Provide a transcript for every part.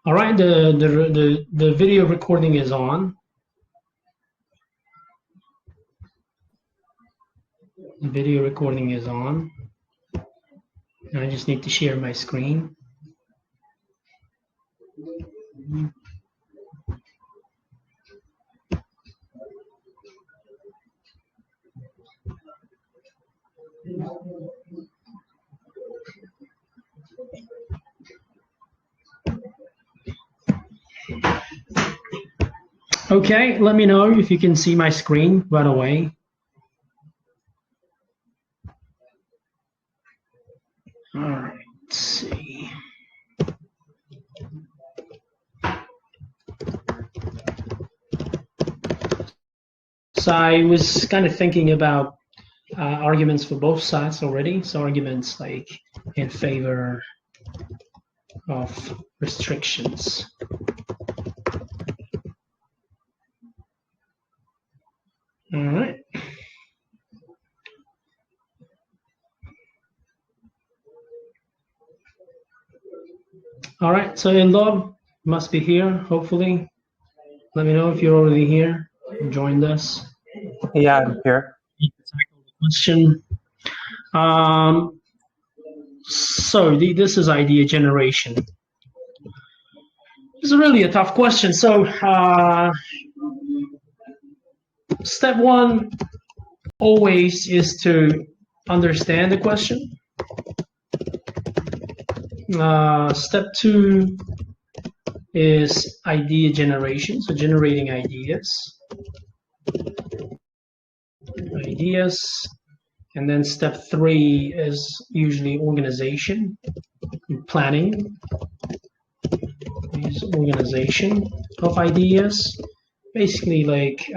All right, the video recording is on. The video recording is on. And I just need to share my screen. Okay, let me know if you can see my screen right away. All right, let's see. So I was kind of thinking about arguments for both sides already. So arguments like in favor of restrictions. All right. All right, so Inlog must be here, hopefully. Let me know if you're already here and joined us. Yeah, I'm here. Question. So this is idea generation. This is really a tough question. So step one always is to understand the question. Step two is idea generation, so generating ideas. And then step three is usually organization, planning. Is organization of ideas, basically like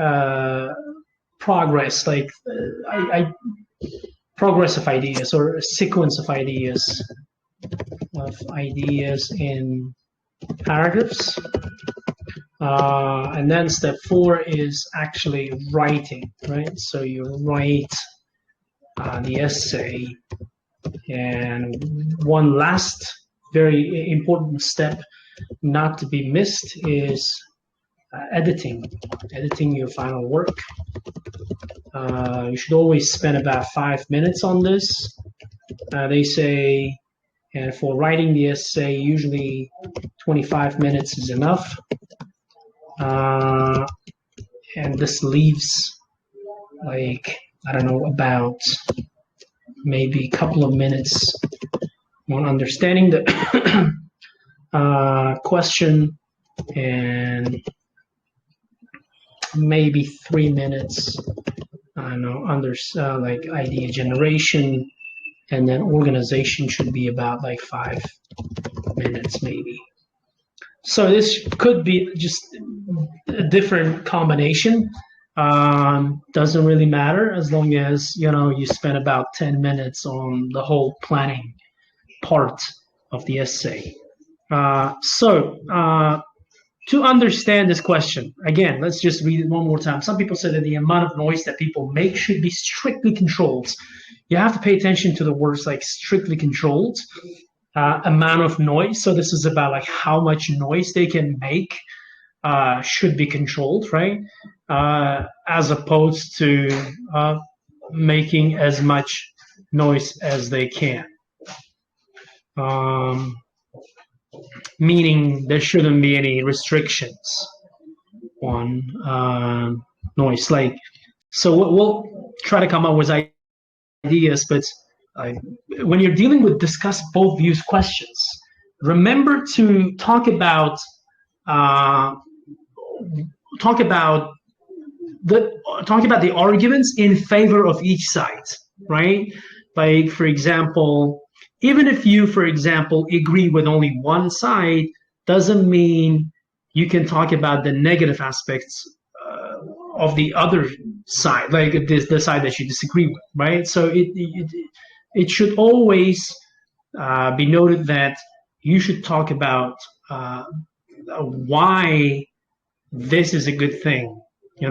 progress, like progress of ideas or a sequence of ideas in paragraphs. And then step four is actually writing, right? So you write the essay. And one last very important step not to be missed is editing your final work. You should always spend about 5 minutes on this. They say, and for writing the essay, usually 25 minutes is enough. And this leaves, like, I don't know, about maybe a couple of minutes on understanding the question, and maybe 3 minutes, I don't know, like idea generation, and then organization should be about like 5 minutes maybe. So this could be just a different combination. Doesn't really matter as long as you spend about 10 minutes on the whole planning part of the essay. To understand this question, again, let's just read it one more time. Some people say that the amount of noise that people make should be strictly controlled. You have to pay attention to the words like strictly controlled, amount of noise. So this is about like how much noise they can make should be controlled, right? As opposed to making as much noise as they can. Meaning there shouldn't be any restrictions on noise. Like, so we'll try to come up with ideas, but when you're dealing with discuss both views questions, remember to talk about the arguments in favor of each side, right? Like, for example, even if you, for example, agree with only one side, doesn't mean you can talk about the negative aspects of the other side, like the side that you disagree with, right? So it should always be noted that you should talk about why this is a good thing,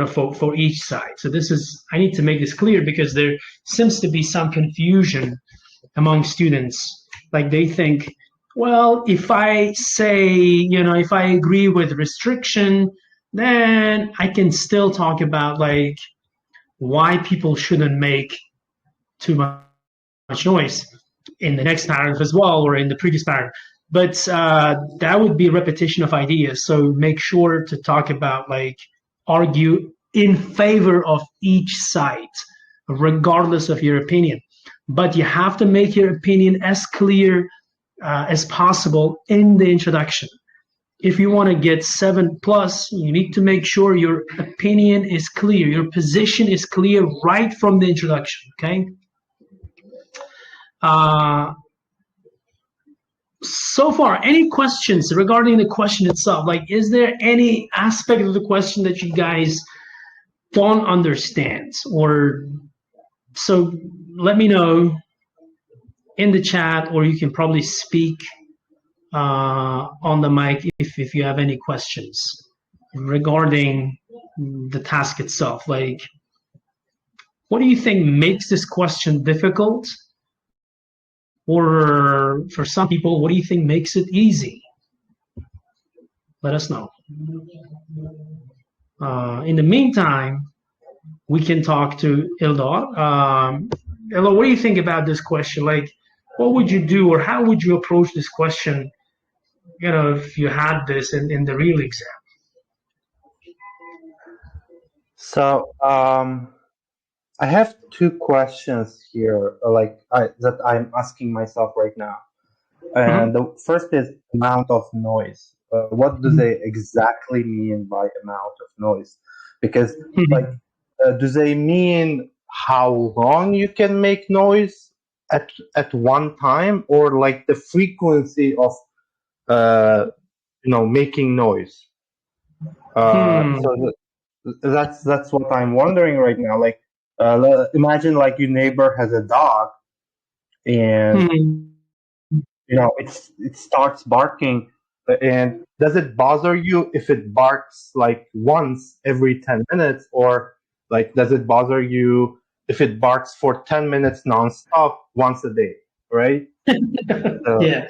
for each side. So I need to make this clear because there seems to be some confusion among students. Like they think, well, if I say, if I agree with restriction, then I can still talk about like why people shouldn't make too much noise in the next paragraph as well, or in the previous paragraph. But that would be repetition of ideas. So make sure to talk about like argue in favor of each side, regardless of your opinion. But you have to make your opinion as clear as possible in the introduction. If you want to get 7+, you need to make sure your opinion is clear, your position is clear right from the introduction, okay? So far, any questions regarding the question itself? Like, is there any aspect of the question that you guys don't understand? Or so let me know in the chat, or you can probably speak on the mic if you have any questions regarding the task itself. Like, what do you think makes this question difficult? Or for some people, what do you think makes it easy? Let us know. In the meantime, we can talk to Ildar. Ildar, what do you think about this question? Like, what would you do, or how would you approach this question, if you had this in the real exam? So I have two questions here, that I'm asking myself right now. And the first is amount of noise. What do they exactly mean by amount of noise? Because do they mean how long you can make noise at one time, or like the frequency of making noise? So that's what I'm wondering right now. Like, imagine like your neighbor has a dog, and it starts barking. And does it bother you if it barks like once every 10 minutes, or like does it bother you if it barks for 10 minutes nonstop once a day, right? Yeah,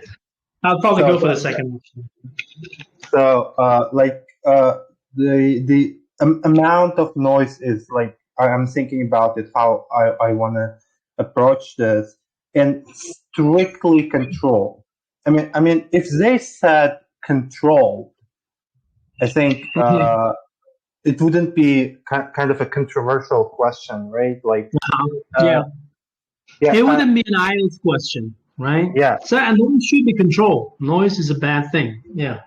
I'll probably go for the second option. So the amount of noise is like, I'm thinking about it, how I want to approach this, and strictly control. I mean, if they said control, I think it wouldn't be kind of a controversial question, right? Like, it wouldn't be an IELTS question, right? Yeah. So, and noise should be controlled. Noise is a bad thing. Yeah.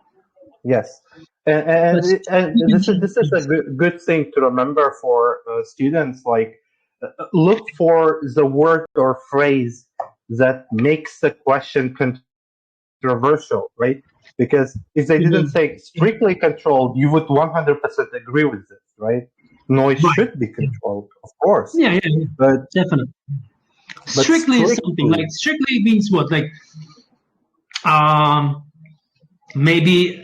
Yes. And this is a good thing to remember for students. Like, look for the word or phrase that makes the question controversial, right? Because if they didn't say strictly controlled, you would 100% agree with this, right? Noise should be controlled, of course. Yeah. But definitely. Strictly is something like, strictly means what? Like, maybe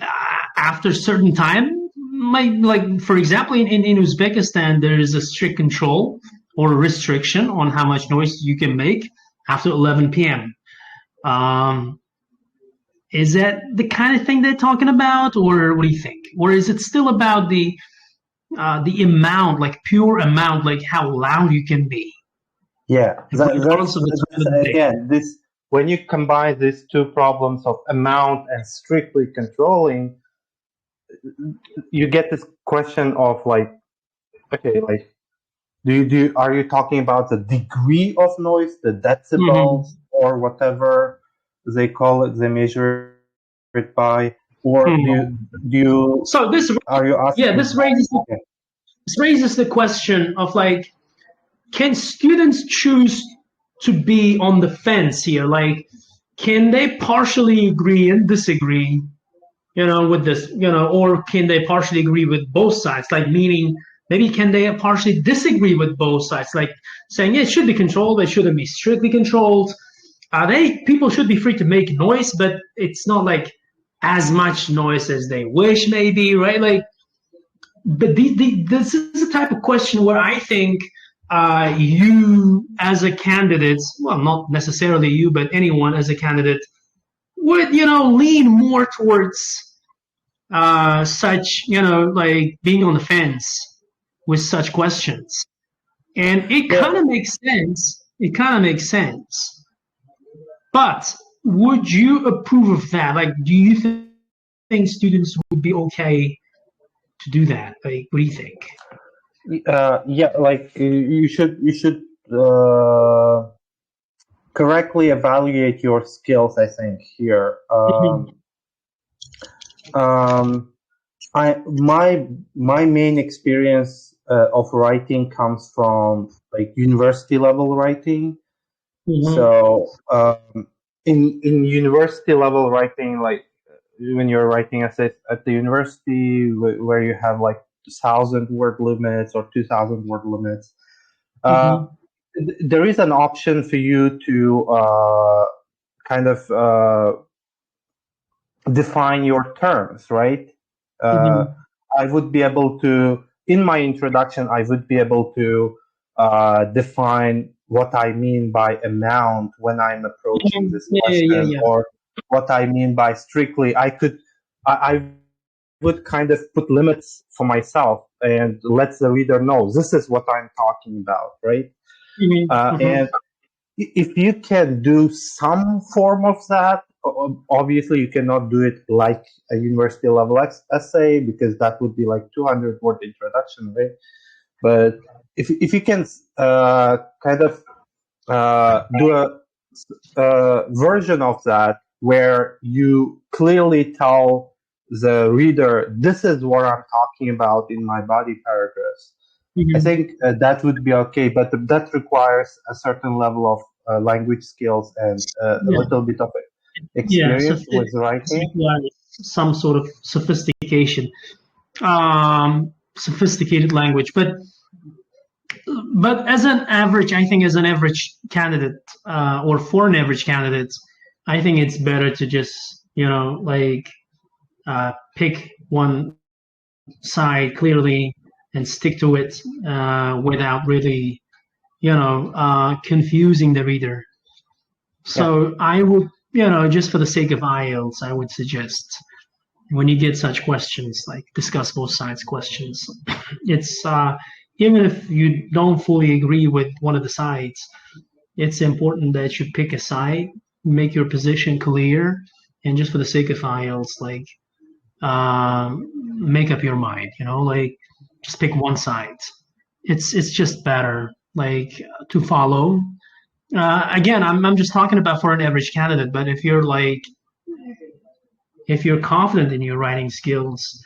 after a certain time, like for example, in Uzbekistan, there is a strict control or restriction on how much noise you can make after 11 p.m. Is that the kind of thing they're talking about, or what do you think? Or is it still about the amount, like pure amount, like how loud you can be? Yeah, again, when you combine these two problems of amount and strictly controlling, you get this question of like, okay, like, are you talking about the degree of noise, the decibels, or whatever they call it, they measure it by, or do you? So this, are you asking? Yeah, this raises the question of like, can students choose to be on the fence here? Like, can they partially agree and disagree, with this, or can they partially agree with both sides? Like, meaning, maybe can they partially disagree with both sides? Like saying, yeah, it should be controlled, it shouldn't be strictly controlled. People should be free to make noise, but it's not like as much noise as they wish, maybe, right? Like, but this is the type of question where I think you as a candidate, well, not necessarily you, but anyone as a candidate would, lean more towards such, like being on the fence with such questions. And it kind of makes sense. It kind of makes sense. But would you approve of that? Like, do you think students would be okay to do that? Like, what do you think? Yeah, like you should correctly evaluate your skills, I think, here. My main experience of writing comes from like university level writing. So in university level writing, like when you're writing essays at the university where you have like 1,000 word limits or 2,000 word limits, there is an option for you to kind of define your terms, right? I would be able to, in my introduction, I would be able to define what I mean by amount when I'm approaching this question, or what I mean by strictly. I would kind of put limits for myself and let the reader know this is what I'm talking about, right? And if you can do some form of that, obviously you cannot do it like a university level essay, because that would be like 200 word introduction, right? But if you can kind of do a version of that where you clearly tell the reader, this is what I'm talking about in my body paragraphs, I think that would be okay, but that requires a certain level of language skills and a little bit of experience with writing. Some sort of sophisticated language, but as an average, I think as an average candidate, or for an average candidate, I think it's better to just pick one side clearly and stick to it without really, confusing the reader. So I would, just for the sake of IELTS, I would suggest when you get such questions, like discuss both sides questions, it's even if you don't fully agree with one of the sides, it's important that you pick a side, make your position clear, and just for the sake of IELTS, like make up your mind, like just pick one side. It's just better, like to follow. Again, I'm just talking about for an average candidate, but if you're confident in your writing skills,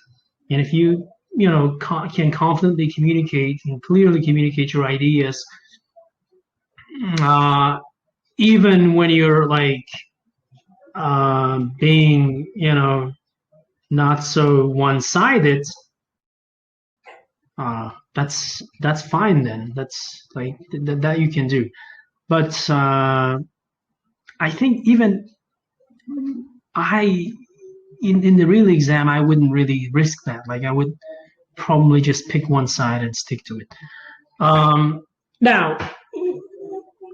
and if you can confidently communicate and clearly communicate your ideas, even when you're like being not so one-sided, that's fine then. That's like that you can do. But I think even in the real exam, I wouldn't really risk that. Like I would probably just pick one side and stick to it. Now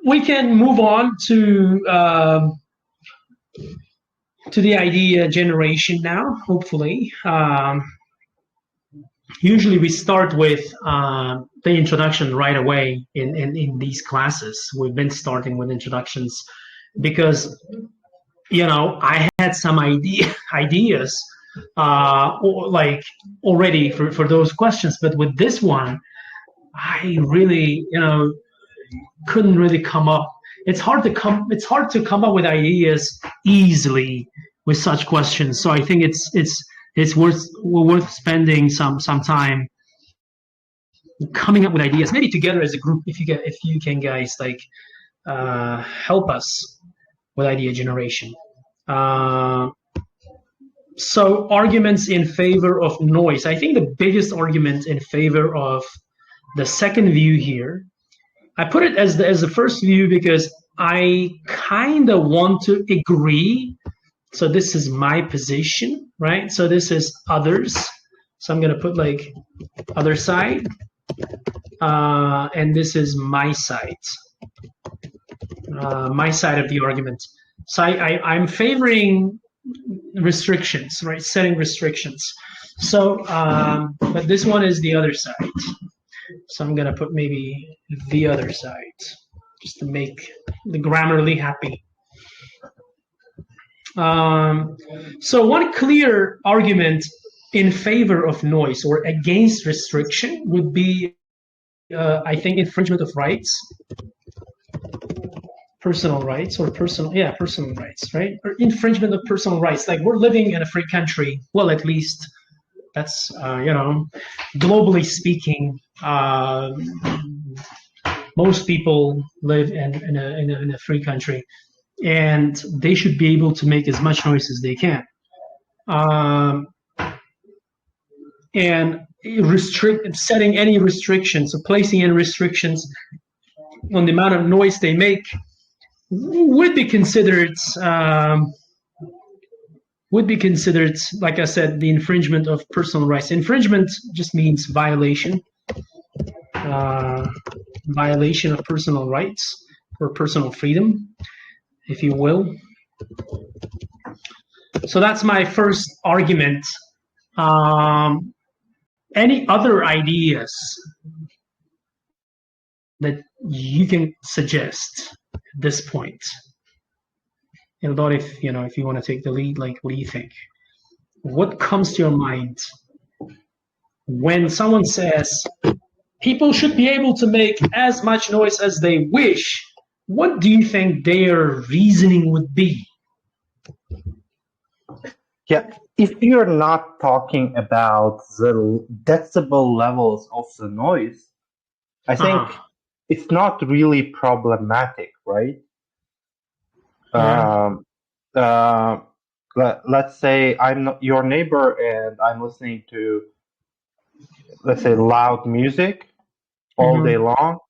we can move on to the idea generation now, hopefully. Usually we start with the introduction right away in these classes. We've been starting with introductions because, I had some ideas like already for those questions, but with this one, I really, couldn't really come up. It's hard to come up with ideas easily with such questions. So I think it's worth spending some time coming up with ideas, maybe together as a group. If you can guys like help us with idea generation. So arguments in favor of noise. I think the biggest argument in favor of the second view here, I put it as the first view because I kind of want to agree. So this is my position, right? So this is others. So I'm going to put like other side. And this is my side. My side of the argument. So I'm favoring restrictions, right? Setting restrictions. So, but this one is the other side. So I'm gonna put maybe the other side just to make the Grammarly happy. So one clear argument in favor of noise or against restriction would be, I think, infringement of rights, personal rights, or personal rights, right? Or infringement of personal rights. Like, we're living in a free country. Well, at least that's, globally speaking, most people live in a free country, and they should be able to make as much noise as they can. And setting any restrictions, or placing any restrictions on the amount of noise they make would be considered, like I said, the infringement of personal rights. Infringement just means violation of personal rights or personal freedom, if you will. So that's my first argument. Any other ideas that you can suggest at this point? Eldor, if you want to take the lead, like, what do you think? What comes to your mind when someone says people should be able to make as much noise as they wish? What do you think their reasoning would be? Yeah, if you're not talking about the decibel levels of the noise, I think it's not really problematic, right? Yeah. Let's say I'm not your neighbor and I'm listening to, let's say, loud music all day long,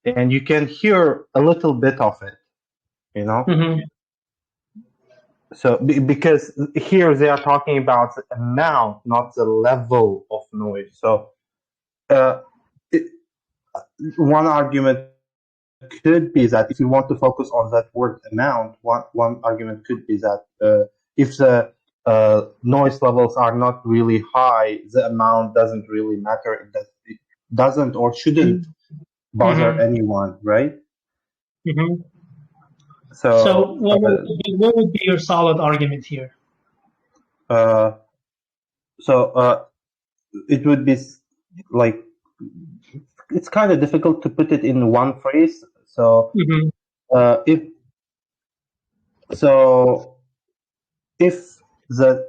and you can hear a little bit of it, So because here they are talking about the amount, not the level of noise. So one argument could be that if you want to focus on that word amount, one argument could be that if the noise levels are not really high, the amount doesn't really matter. It doesn't or shouldn't bother anyone, right? So what would be your solid argument here? It would be like, it's kind of difficult to put it in one phrase. So if the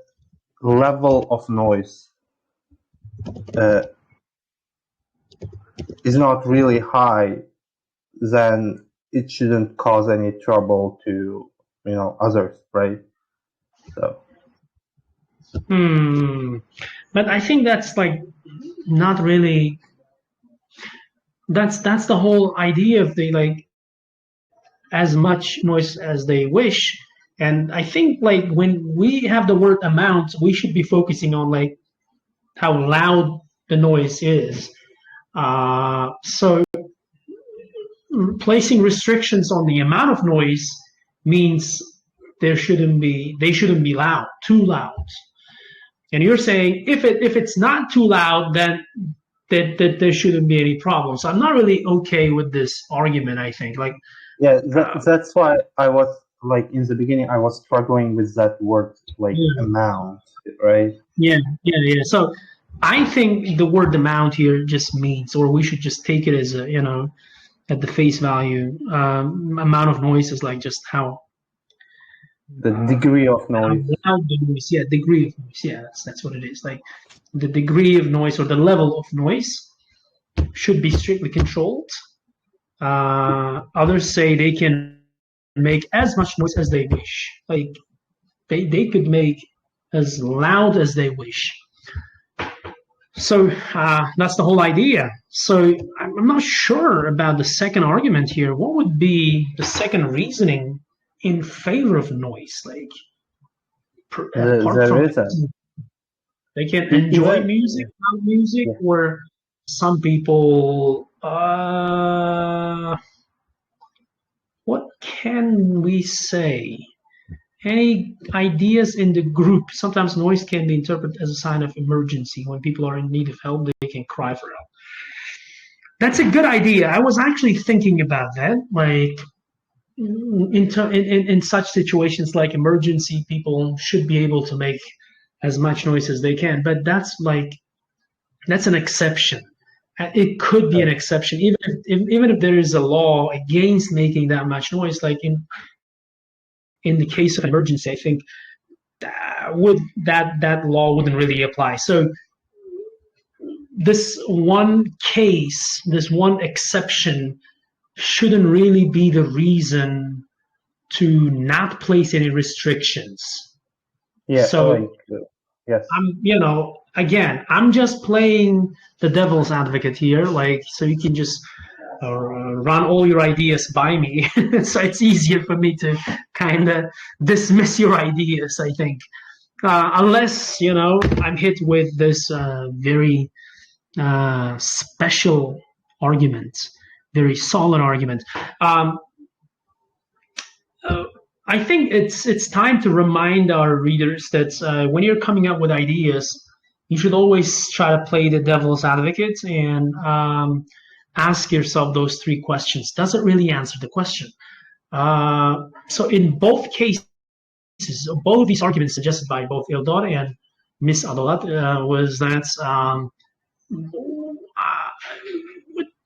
level of noise is not really high, then it shouldn't cause any trouble to others, right? So. But I think that's like not really. That's the whole idea of the, like, as much noise as they wish. And I think, like, when we have the word amount, we should be focusing on, like, how loud the noise is. So placing restrictions on the amount of noise means they shouldn't be loud, too loud. And you're saying if it's not too loud, then that there shouldn't be any problem. So I'm not really okay with this argument, I think. Like, yeah, that's why I was, like, in the beginning, I was struggling with that word, like, amount, right? Yeah. So I think the word amount here just means, or we should just take it as a, at the face value. Amount of noise is like just how. The degree of noise. Degree of noise. Yeah, that's what it is. Like, the degree of noise or the level of noise should be strictly controlled. Others say they can make as much noise as they wish. Like, they could make as loud as they wish. So that's the whole idea. So I'm not sure about the second argument here. What would be the second reasoning in favor of noise? Like, they can enjoy music, loud music, or some people. What can we say? any ideas in the group. Sometimes noise can be interpreted as a sign of emergency. When people are in need of help, they can cry for help. That's a good idea. I was actually thinking about that. Like in such situations like emergency, people should be able to make as much noise as they can. But that's an exception. It could be an exception, even if there is a law against making that much noise. Like in the case of emergency, I think that law wouldn't really apply. So this one case, this one exception, shouldn't really be the reason to not place any restrictions. Yeah. So yes. Again, I'm just playing the devil's advocate here, like, so you can just run all your ideas by me. So it's easier for me to kind of dismiss your ideas, I think. Unless, I'm hit with this very special argument, very solid argument. I think it's time to remind our readers that when you're coming up with ideas, you should always try to play the devil's advocate and ask yourself those three questions. Does it really answer the question? So in both cases, both of these arguments suggested by both Eldar and Miss Adolat was that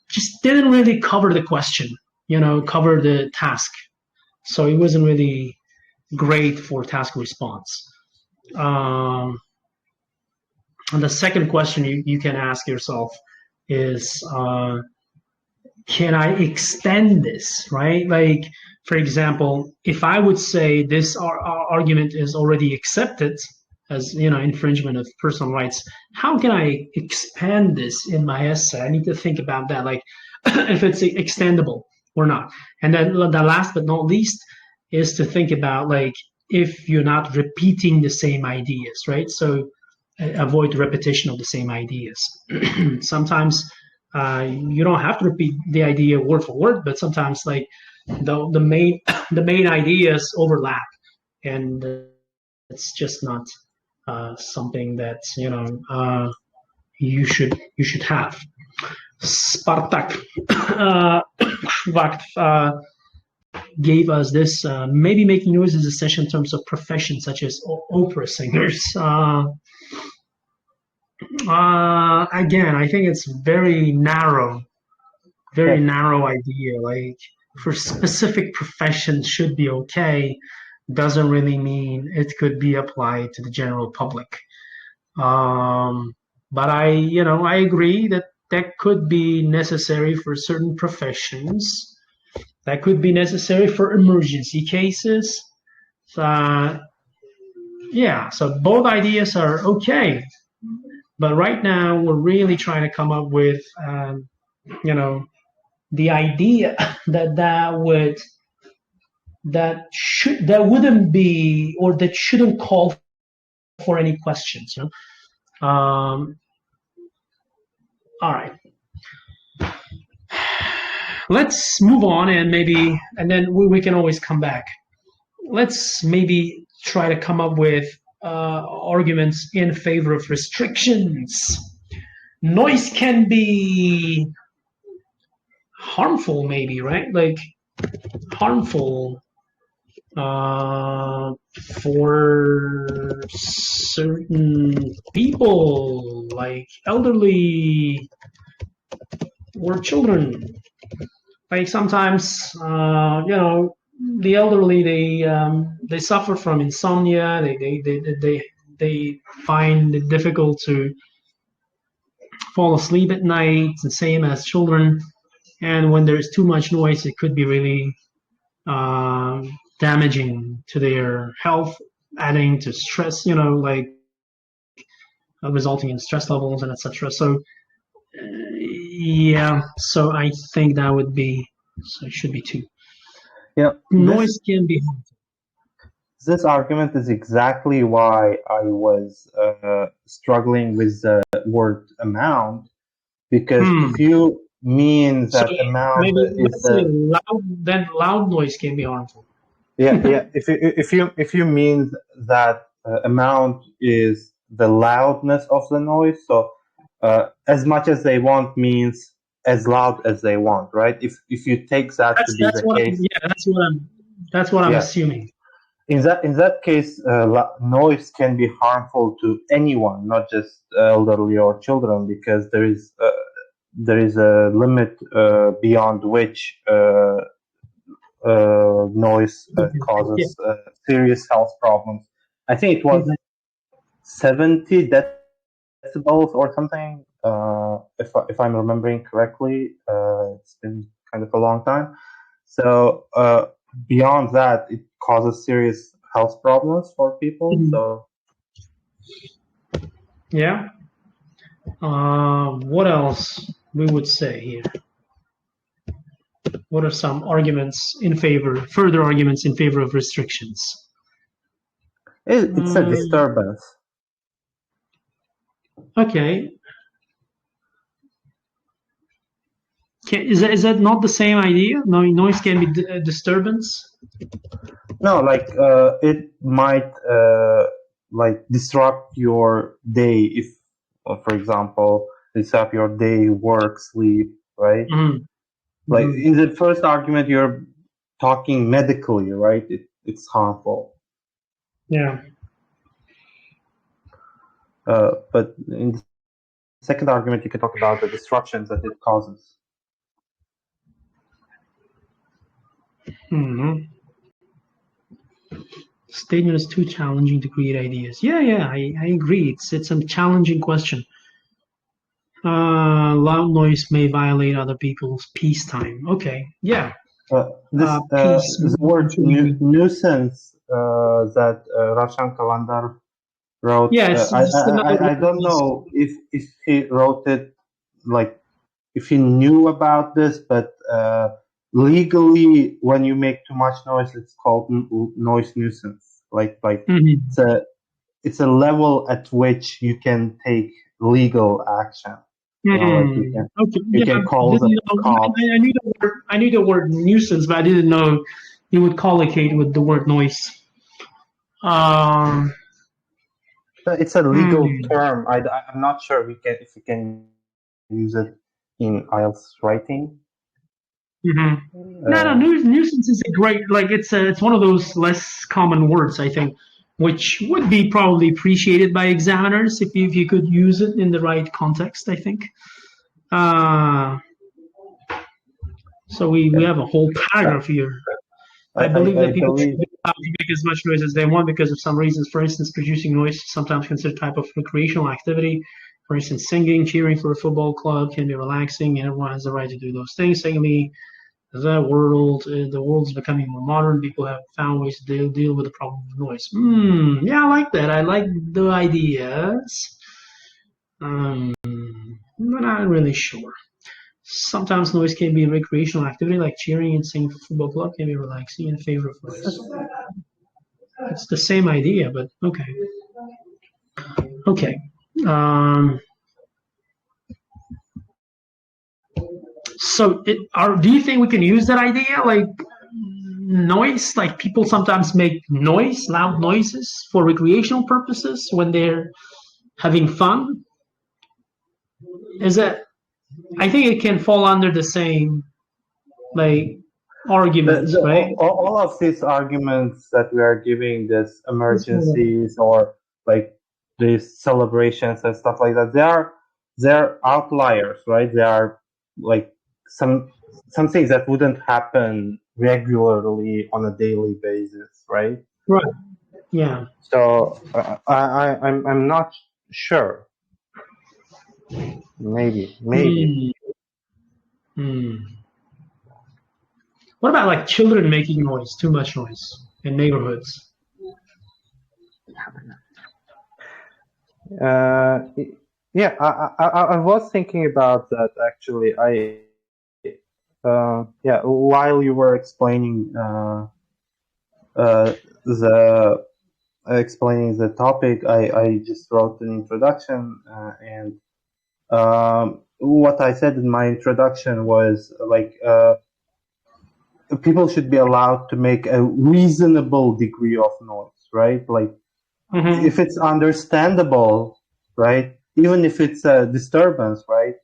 just didn't really cover the question, cover the task. So it wasn't really great for task response. And the second question you can ask yourself is, can I extend this, right? Like, for example, if I would say this argument is already accepted as, infringement of personal rights, how can I expand this in my essay? I need to think about that, like if it's extendable or not. And then the last but not least is to think about, like, if you're not repeating the same ideas, right? So avoid repetition of the same ideas. Sometimes you don't have to repeat the idea word for word, but sometimes like the main ideas overlap, and it's just not something that you should have. Spartak gave us this. Maybe making noise is essential in terms of professions such as opera singers. Again, I think it's very narrow idea. Like, for specific professions should be okay, doesn't really mean it could be applied to the general public. But I agree that could be necessary for certain professions. That could be necessary for emergency cases. So both ideas are okay. But right now, we're really trying to come up with, the idea that wouldn't be, or that shouldn't call for any questions. All right. Let's move on, and then we can always come back. Let's maybe try to come up with arguments in favor of restrictions. Noise can be harmful, maybe, right? Like, harmful for certain people, like elderly or children. Like, sometimes, the elderly, they suffer from insomnia. They find it difficult to fall asleep at night, the same as children. And when there's too much noise, it could be really damaging to their health, adding to stress, resulting in stress levels and etc. So so I think that would be, so it should be 2. Yeah, noise can be harmful. This argument is exactly why I was struggling with the word amount, because if you mean that amount maybe, loud noise can be harmful. Yeah. If you mean that amount is the loudness of the noise, so as much as they want means as loud as they want, right? If you take that to be That's the what case, that's what I'm yeah. assuming. In that case, noise can be harmful to anyone, not just elderly or children, because there is a limit beyond which noise Yeah. causes serious health problems. I think it was Mhm. 70 decibels or something, if I'm remembering correctly. It's been kind of a long time. So beyond that, it causes serious health problems for people. Mhm. So Yeah. What else we would say here? What are some further arguments in favor of restrictions? it's a Mm, disturbance. okay. Is that not the same idea? No, noise can be a disturbance. No, like it might like disrupt your day if, for example, disrupt your day, work, sleep, right? Mhm. Like Mhm. in the first argument, you're talking medically, right? It's harmful. Yeah. But in the second argument, you can talk about the disruptions that it causes. Mhm. Statement is too challenging to create ideas. Yeah, I agree. It's a challenging question. Loud noise may violate other people's peacetime. Okay, yeah. Peace. The word nuisance that Roshan Kalandar wrote. Yeah, it's just another I word. don't know if he wrote it like if he knew about this, but legally, when you make too much noise, it's called noise nuisance. Like Mhm. it's a it's a level at which you can take legal action. Like Okay, you yeah. can call Didn't the know. cops. I knew the word nuisance, but I didn't know you would collocate with the word noise. Um. It's a legal hmm. term. I'm not sure if we can use it in IELTS writing. Mhm. No, Uh, nuisance is a great, like it's one of those less common words, I think, which would be probably appreciated by examiners if you could use it in the right context, I think. Uh, so we yeah. have a whole Uh, paragraph here. I believe I that people should believe be allowed to make as much noise as they want because of some reasons. For instance, producing noise is sometimes considered a type of recreational activity. For instance, singing, cheering for a football club can be relaxing, and everyone has the right to do those things. Secondly, the world's becoming more modern. People have found ways to deal with the problem of noise. Yeah, I like that. I like the ideas. But not really sure. Sometimes noise can be a recreational activity, like cheering and singing for football club can be relaxing in favor of noise. It's the same idea, but okay. Okay. Um, do you think we can use that idea, like noise? Like people sometimes make loud noises for recreational purposes when they're having fun. Is that? I think it can fall under the same like arguments, right? all of these arguments that we are giving, this emergencies or like these celebrations and stuff like that, they're outliers, right? They are like some some things that wouldn't happen regularly on a daily basis, right? Right. Yeah. So I'm not sure. Maybe. Hmm. Hmm. What about like children making noise, too much noise in neighborhoods? Uh, yeah, I was thinking about that actually. Yeah, while you were the explaining the topic, I just wrote an introduction, and what I said in my introduction was like people should be allowed to make a reasonable degree of noise, right? Like if it's understandable, right? Even if it's a disturbance, right?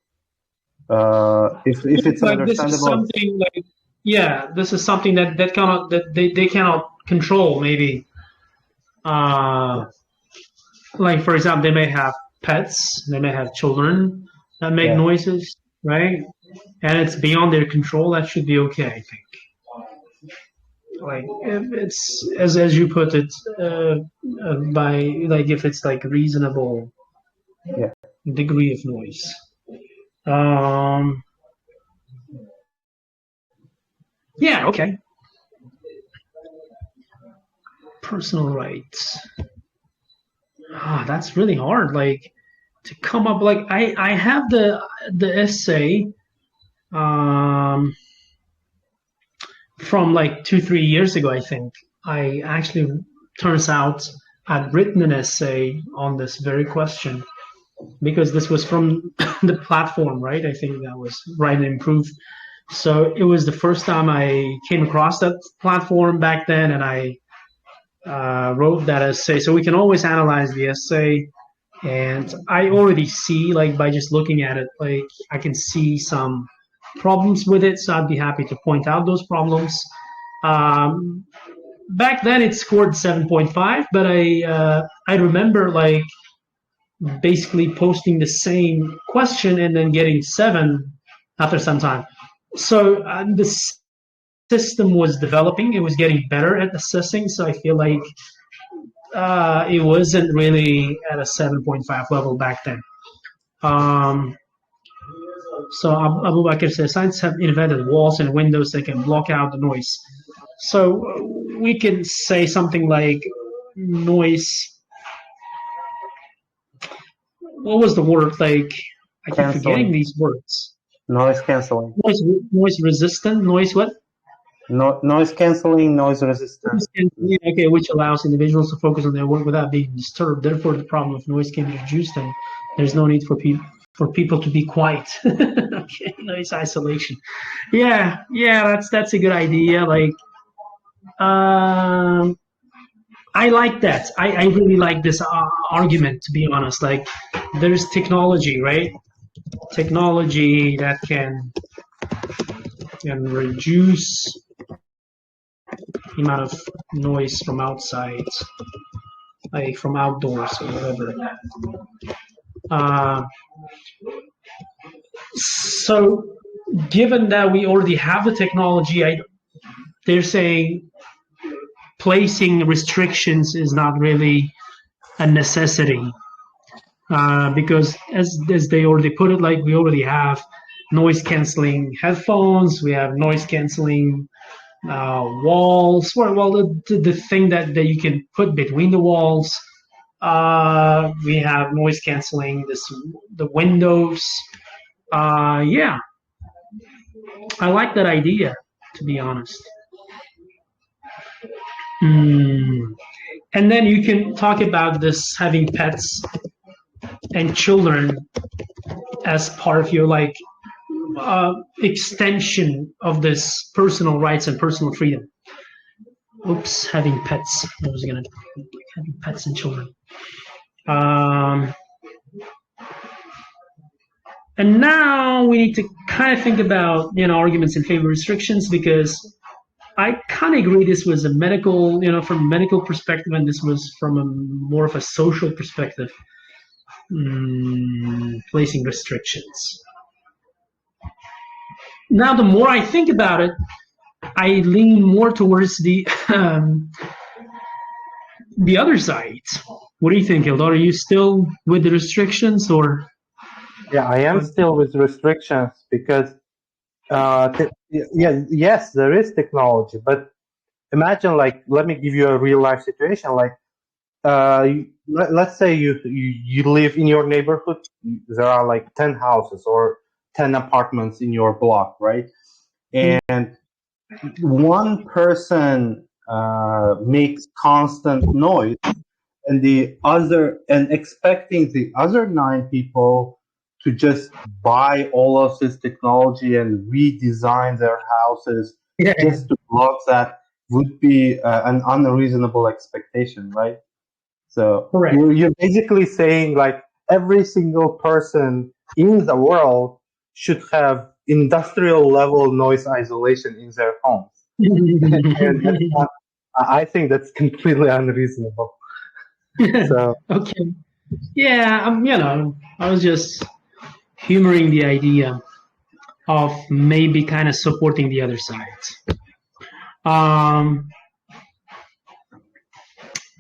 If it's like this is understandable, something like, yeah, this is something that cannot, that they cannot control, maybe. Uh, like for example, they may have pets, they may have children that make yeah. noises, right? And it's beyond their control. That should be okay, I think. Like if it's as you put it, by like if it's like reasonable Yeah. degree of noise. Yeah, okay. Personal rights. That's really hard. Like to come up, like I have the essay from like 2-3 years ago, I think. I actually, turns out, I'd written an essay on this very question because this was from the platform, right? I think that was Write and Improve. So it was the first time I came across that platform back then, and I wrote that essay. So we can always analyze the essay, and I already see, like by just looking at it, like I can see some problems with it. So I'd be happy to point out those problems. Back then it scored 7.5, but I remember like basically posting the same question and then getting 7 after some time. So the system was developing; it was getting better at assessing. So I feel like it wasn't really at a 7.5 level back then. So Abu Bakr says scientists have invented walls and windows that can block out the noise. So we can say something like noise. What was the word? Like I keep forgetting these words. Noise canceling. Noise resistant. Noise what? Noise canceling, noise resistant. Okay, which allows individuals to focus on their work without being disturbed. Therefore, the problem of noise can be reduced, and there's no need for people to be quiet. Okay, noise isolation. Yeah, that's a good idea. Like, I like that. I really like this argument, to be honest. Like, there's technology, right? Technology that can reduce the amount of noise from outside, like from outdoors or whatever. So, given that we already have the technology, they're saying placing restrictions is not really a necessity, because as they already put it, like we already have noise canceling headphones, we have noise canceling walls. Well, the thing that you can put between the walls. We have noise canceling the windows. Yeah, I like that idea, to be honest. And then you can talk about this having pets and children as part of your like extension of this personal rights and personal freedom. Oops, having pets. I was gonna having pets and children. And now we need to kind of think about arguments in favor of restrictions, because I kind of agree this was a medical, from a medical perspective, and this was from a more of a social perspective, placing restrictions. Now, the more I think about it, I lean more towards the other side. What do you think, Eldar? Are you still with the restrictions, or? Yeah, I am still with restrictions because, yes, there is technology, but imagine, like, let me give you a real life situation. Like, let's say you live in your neighborhood. There are like 10 houses or 10 apartments in your block, right? And one person makes constant noise, and expecting the other 9 people to just buy all of this technology and redesign their houses Yeah. just to block that would be an unreasonable expectation, right? So Correct. you're basically saying like every single person in the world should have industrial level noise isolation in their homes. And that's not, I think that's completely unreasonable. So Okay. Yeah, I was just humoring the idea of maybe kind of supporting the other side.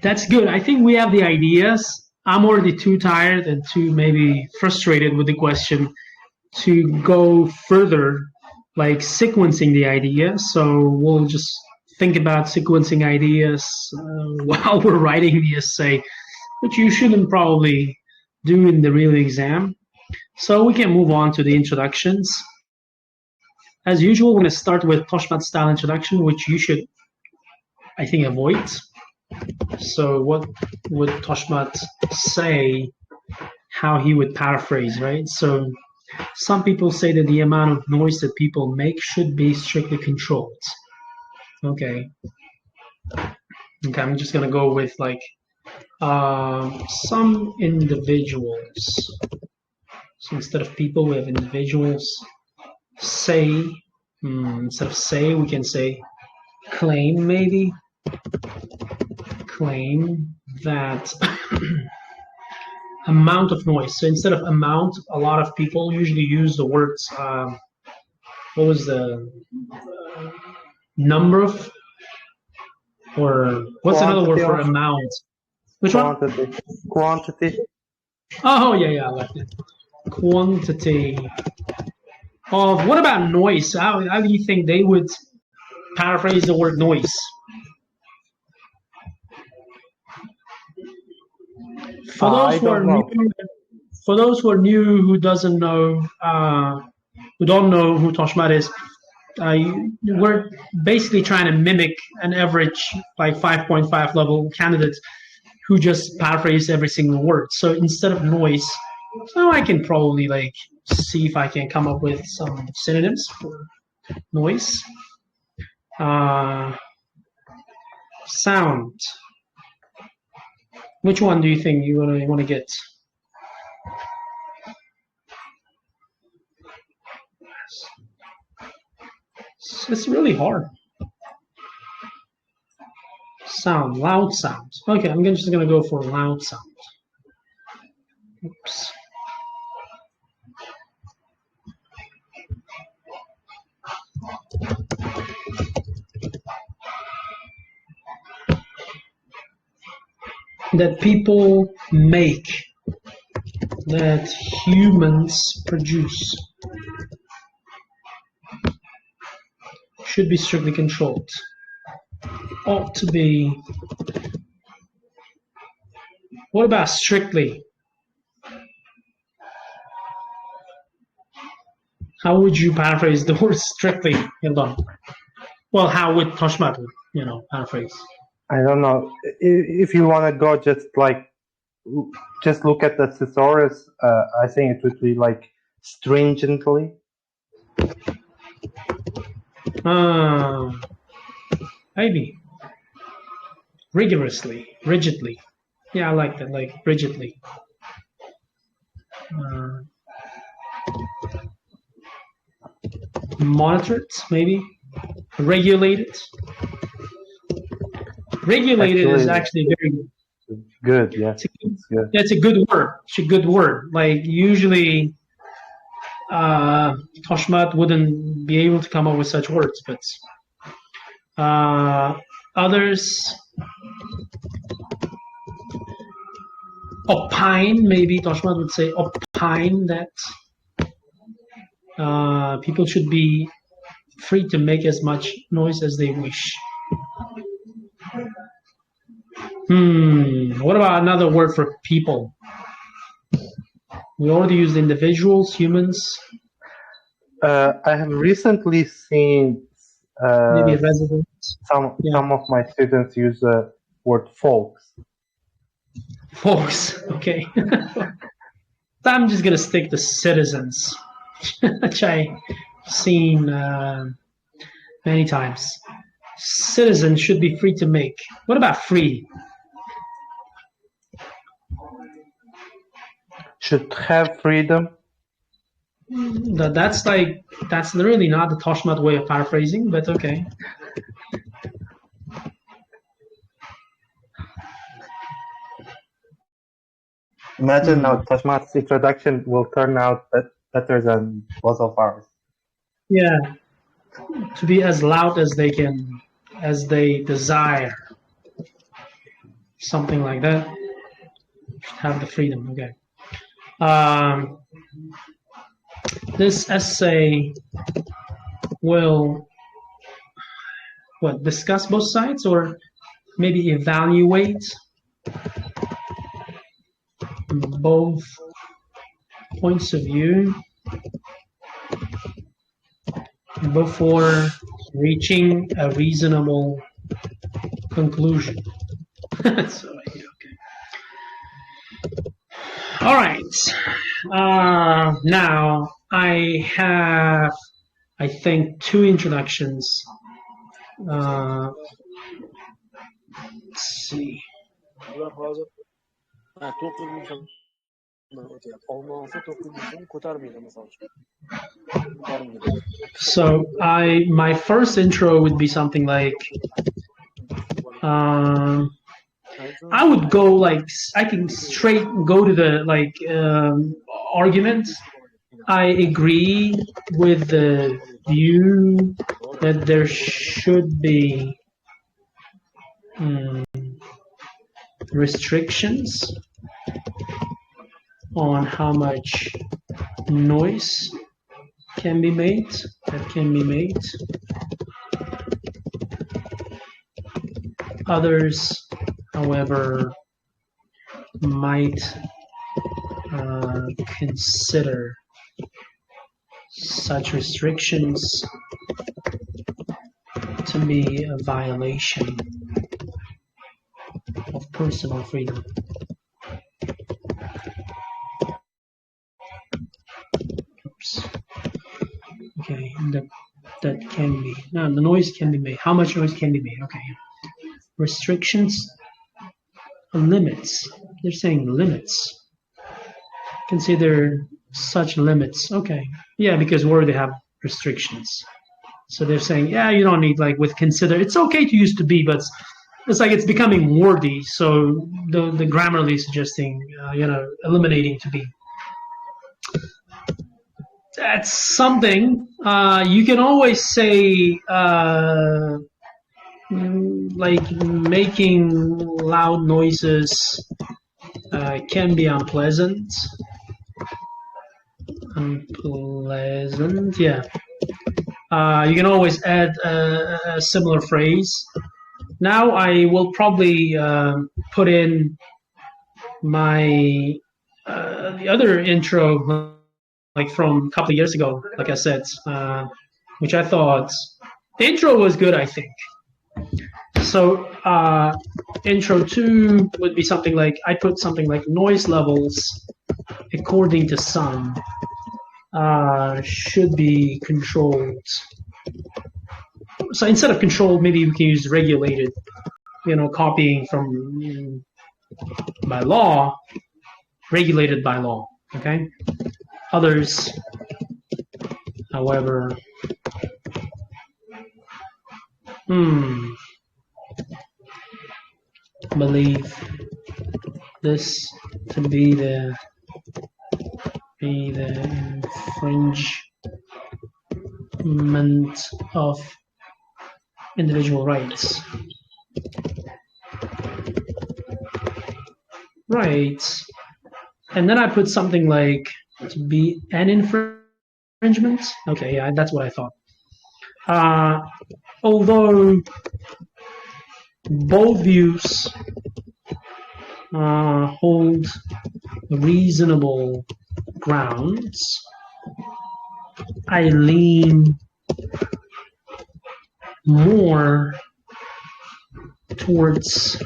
That's good. I think we have the ideas. I'm already too tired and too maybe frustrated with the question to go further, like sequencing the idea. So we'll just think about sequencing ideas while we're writing the essay, which you shouldn't probably do in the real exam. So we can move on to the introductions. As usual, we're going to start with Toshmat style introduction, which you should, I think, avoid. So what would Toshmat say, how he would paraphrase, right? So some people say that the amount of noise that people make should be strictly controlled. Okay, I'm just going to go with like some individuals. So instead of people, we have individuals. Say, instead of say, we can say claim, maybe. Claim that amount of noise. So instead of amount, a lot of people usually use the words, what was the number of, or what's another word for amount? Which quantity. one? Quantity. Oh, yeah, I like it. Quantity of, what about noise? How do you think they would paraphrase the word noise? For those who are new, who don't know who Toshmat is, we're basically trying to mimic an average like 5.5 level candidate who just paraphrase every single word. So instead of noise, so I can probably like see if I can come up with some synonyms for noise. Sound. Which one do you think you want to get? It's really hard. Sound, loud sound. Okay, I'm just going to go for loud sound. Oops. That people make, that humans produce, should be strictly controlled. Ought to be. What about strictly? How would you paraphrase the word strictly? Hold on. Well, how would Toshmat, paraphrase? I don't know. If you want to go just look at the thesaurus, I think it would be like stringently. Maybe. Rigorously, rigidly. Yeah, I like that, like rigidly. Monitored, maybe. Regulated. Regulated is actually very good. Yeah, it's a good word. It's a good word. Like usually, Toshmat wouldn't be able to come up with such words, but others. Opine, maybe Toshmat would say opine that people should be free to make as much noise as they wish. What about another word for people? We already used individuals, humans. I have recently seen maybe residents. Some of my students use the word folks. Folks, okay. I'm just gonna stick to citizens, which I've seen many times. Citizens should be free to make. What about free? Should have freedom. That's really not the Toshmat way of paraphrasing, but okay. Imagine now Toshmat's introduction will turn out better than both of ours. Yeah, to be as loud as they can, as they desire. Something like that. Should have the freedom, okay. This essay will discuss both sides, or maybe evaluate both points of view before reaching a reasonable conclusion. So, okay. All right. Now I have, I think, 2 introductions. Let's see. So my first intro would be something like, I would go like, I can straight go to the argument. I agree with the view that there should be restrictions on how much noise can be made, Others, however, might consider such restrictions to be a violation of personal freedom. Oops. Okay, that can be. No, the noise can be made. How much noise can be made? Okay. Restrictions, limits. They're saying limits. Consider such limits. Okay. Yeah, because we already have restrictions. So they're saying, yeah, you don't need with consider. It's okay to use to be, but it's it's becoming wordy. So the Grammarly is suggesting, eliminating to be. That's something. You can always say, making loud noises can be unpleasant. Yeah. You can always add a similar phrase. Now I will probably put in my the other intro, from a couple of years ago, like I said, which I thought the intro was good, I think. So intro 2 would be something like, I put something like noise levels according to some should be controlled. So instead of controlled, maybe we can use regulated, copying from by law, regulated by law, okay? Others, however, believe this to be the infringement of individual rights. Right. And then I put something like to be an infringement. Okay, yeah, that's what I thought. Although both views hold reasonable grounds, I lean more towards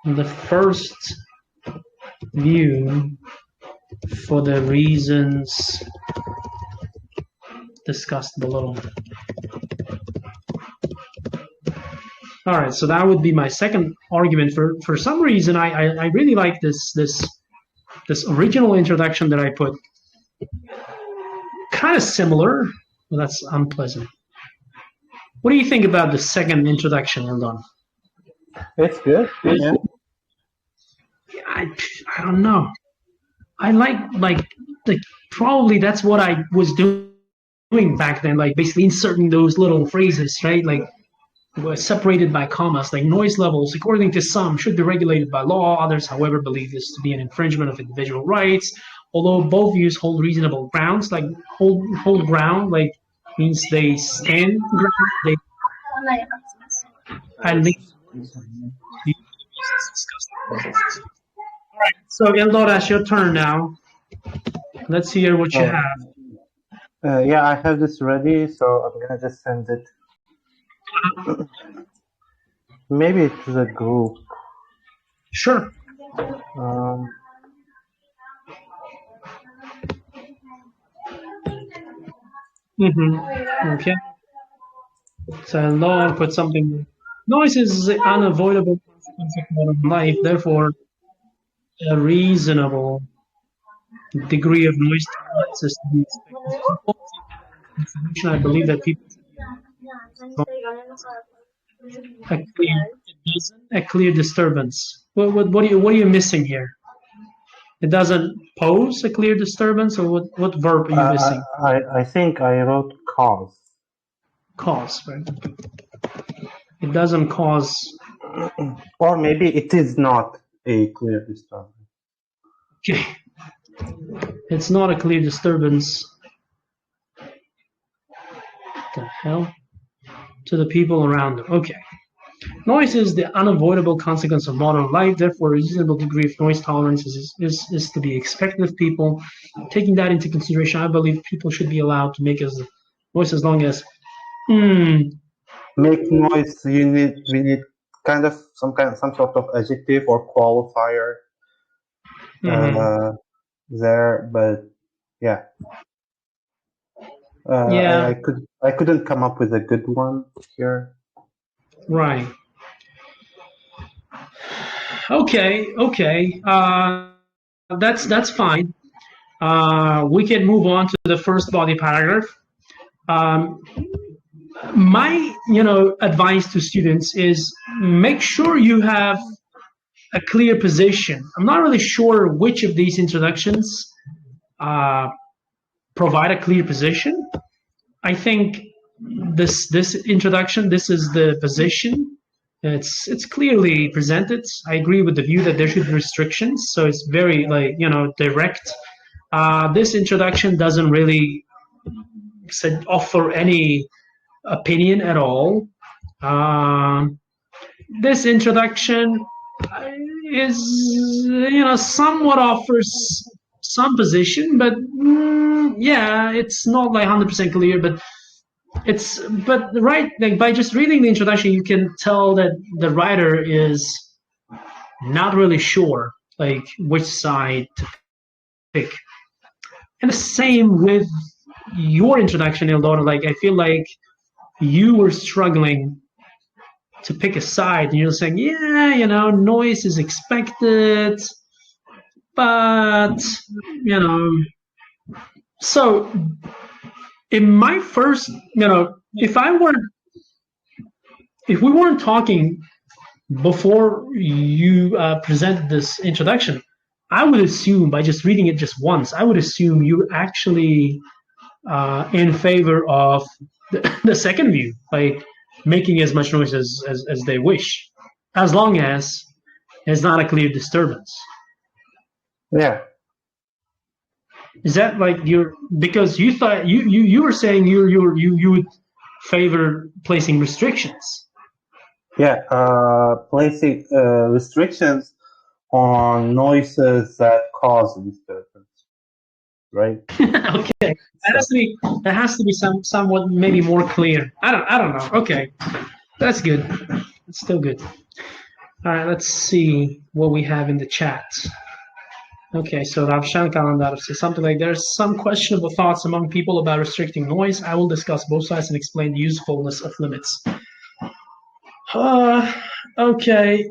the first view for the reasons discussed below. All right, so that would be my second argument. For some reason, I really like this original introduction that I put. Kind of similar, but that's unpleasant. What do you think about the second introduction, Eldon? It's good. Yeah. I don't know. I like probably that's what I was doing back then, like basically inserting those little phrases, right? Like were separated by commas, like noise levels, according to some, should be regulated by law. Others, however, believe this to be an infringement of individual rights. Although both views hold reasonable grounds, like hold ground, like means they stand ground. They at least. All right, so Eldor, your turn now. Let's hear what you have. Yeah, I have this ready, so I'm gonna just send it. Maybe to the group. Sure. Okay. So law put something. Noise is an unavoidable consequence of modern life. Therefore, a reasonable degree of noise tolerance is to be expected. I believe that people a clear disturbance. What are you missing here? It doesn't pose a clear disturbance, or what verb are you missing? I think I wrote cause. Cause, right? It doesn't cause. Or maybe it is not a clear disturbance. Okay. It's not a clear disturbance. What the hell? To the people around them. Okay. Noise is the unavoidable consequence of modern life. Therefore, a reasonable degree of noise tolerance is to be expected of people. Taking that into consideration, I believe people should be allowed to make noise as long as make noise. We need some sort of adjective or qualifier there, but yeah. I couldn't come up with a good one here. Right. Okay. That's fine. We can move on to the first body paragraph. My advice to students is make sure you have a clear position. I'm not really sure which of these introductions provide a clear position. I think this introduction, this is the position. It's clearly presented. I agree with the view that there should be restrictions, so it's very direct. This introduction doesn't really offer any opinion at all. This introduction is somewhat offers some position, but it's not like 100% clear, but by just reading the introduction you can tell that the writer is not really sure like which side to pick. And the same with your introduction, Eldor. Like I feel like you were struggling to pick a side, and you're saying, noise is expected, but so in my first, if we weren't talking before you presented this introduction, I would assume by just reading it just once, I would assume you're actually in favor of the second view, like making as much noise as they wish, as long as it's not a clear disturbance. Yeah. Is that like because you thought you were saying you would favor placing restrictions? Yeah, placing restrictions on noises that cause disturbance, right? Okay, that has to be somewhat maybe more clear. I don't know. Okay, that's good. It's still good. All right, let's see what we have in the chat. Okay, so Ravshan Kalandar says something like, there's some questionable thoughts among people about restricting noise. I will discuss both sides and explain the usefulness of limits. Uh, okay,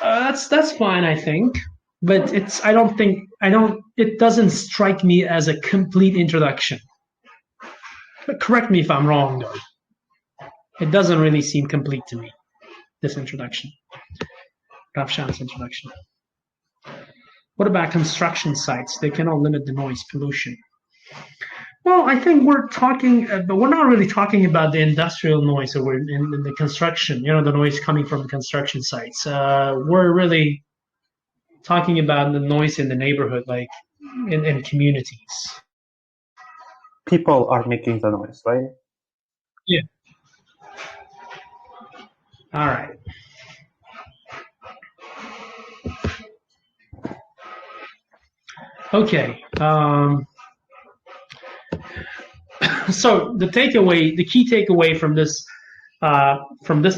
that's fine, I think. But it doesn't strike me as a complete introduction. But correct me if I'm wrong, though. It doesn't really seem complete to me, this introduction. Ravshan's introduction. What about construction sites? They cannot limit the noise pollution. Well, I think we're talking, but we're not really talking about the industrial noise or in the construction, the noise coming from the construction sites. We're really talking about the noise in the neighborhood, like in communities. People are making the noise, right? Yeah. All right. Okay. So the key takeaway from this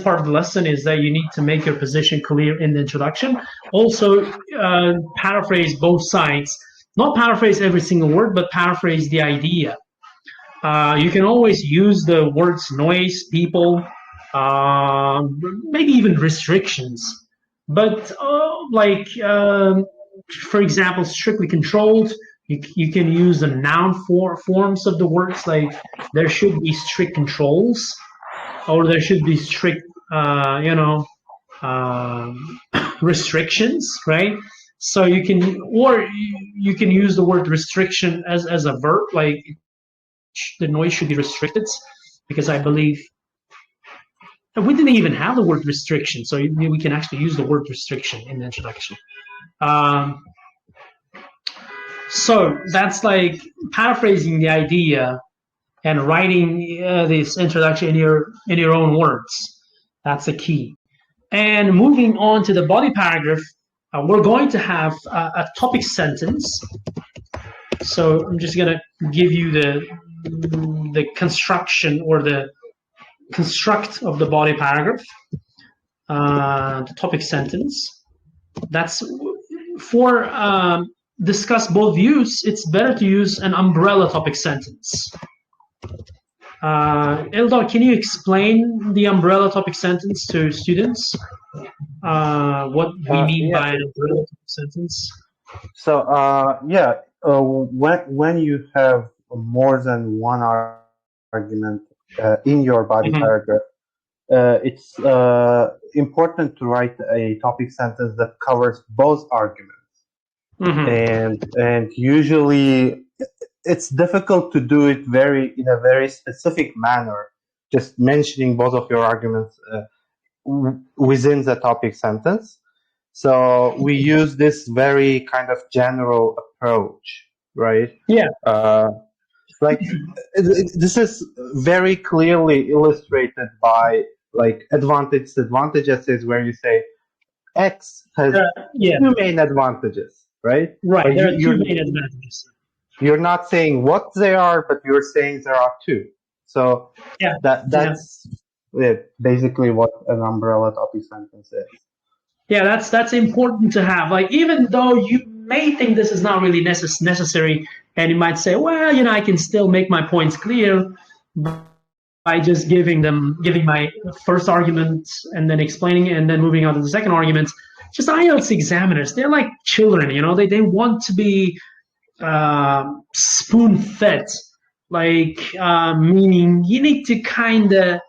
part of the lesson is that you need to make your position clear in the introduction. Also, paraphrase both sides. Not paraphrase every single word, but paraphrase the idea. You can always use the words noise, people, maybe even restrictions. But for example, strictly controlled, you can use the noun forms of the words, like there should be strict controls, or there should be strict, restrictions, right? So you can use the word restriction as a verb, like the noise should be restricted, because I believe we didn't even have the word restriction, so we can actually use the word restriction in the introduction. So that's like paraphrasing the idea and writing this introduction in your own words. That's the key. And moving on to the body paragraph, we're going to have a topic sentence. So I'm just going to give you the construction or the construct of the body paragraph, the topic sentence. That's for discuss both views. It's better to use an umbrella topic sentence. Eldar, can you explain the umbrella topic sentence to students? What we mean by an umbrella topic sentence? So when you have more than one argument in your body paragraph, it's important to write a topic sentence that covers both arguments. And usually it's difficult to do it in a very specific manner, just mentioning both of your arguments within the topic sentence. So we use this very kind of general approach, right? Yeah. Like this is very clearly illustrated by like advantages is where you say X has two main advantages, right? Right. There are two main advantages. You're not saying what they are, but you're saying there are two. So that's basically what an umbrella topic sentence is. Yeah, that's important to have. Like, even though you may think this is not really necessary, and you might say, well, I can still make my points clear by just giving my first argument and then explaining it and then moving on to the second argument. Just IELTS examiners, they're like children, they want to be spoon-fed, meaning you need to kind of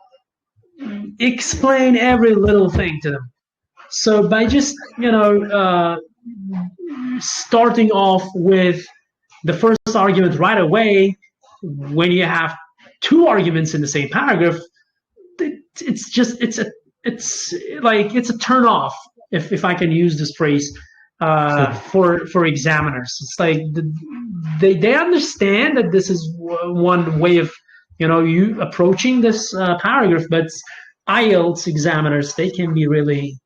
explain every little thing to them. So by just, starting off with the first argument right away, when you have two arguments in the same paragraph, it's a turn off, if I can use this phrase, for examiners. It's like they understand that this is one way of you approaching this paragraph, but IELTS examiners, they can be really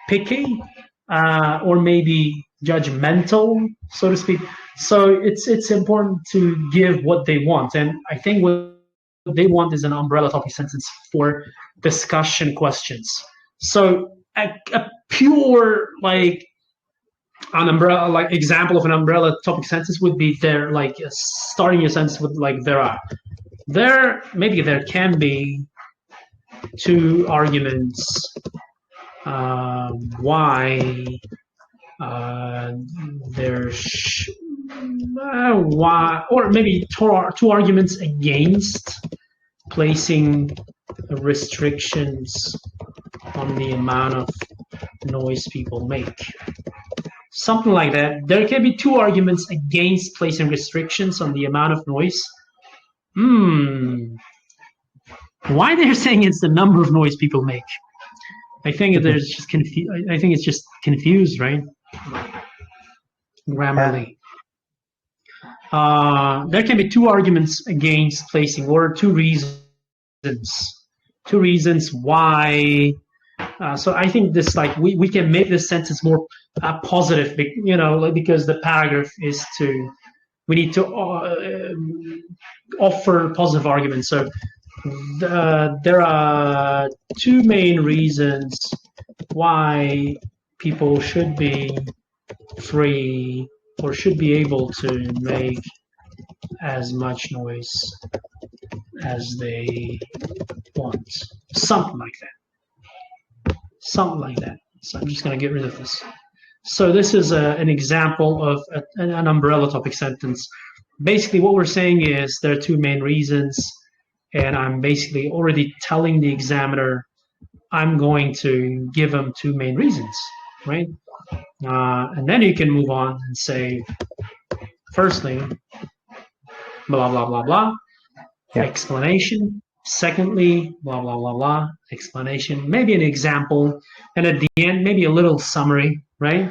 picky or maybe judgmental, so to speak. So it's important to give what they want, and I think what they want is an umbrella topic sentence for discussion questions. So a pure an umbrella example of an umbrella topic sentence would be there, starting your sentence with there can be two arguments why there's why, or maybe two arguments against placing restrictions on the amount of noise people make. Something like that. There can be two arguments against placing restrictions on the amount of noise. Why they're saying it's the number of noise people make? I think there's just I think it's just confused, right? Grammarly. There can be two arguments against placing, or two reasons. Two reasons why. So I think this, like, we can make this sentence more positive, because the paragraph is we need to offer positive arguments. So there are two main reasons why people should be free or should be able to make as much noise as they want. Something like that. Something like that. So I'm just going to get rid of this. So this is an example of an umbrella topic sentence. Basically, what we're saying is there are two main reasons, and I'm basically already telling the examiner I'm going to give them two main reasons, right? And then you can move on and say, firstly, blah, blah, blah, blah, explanation. Secondly, blah, blah, blah, blah, explanation, maybe an example, and at the end, maybe a little summary, right?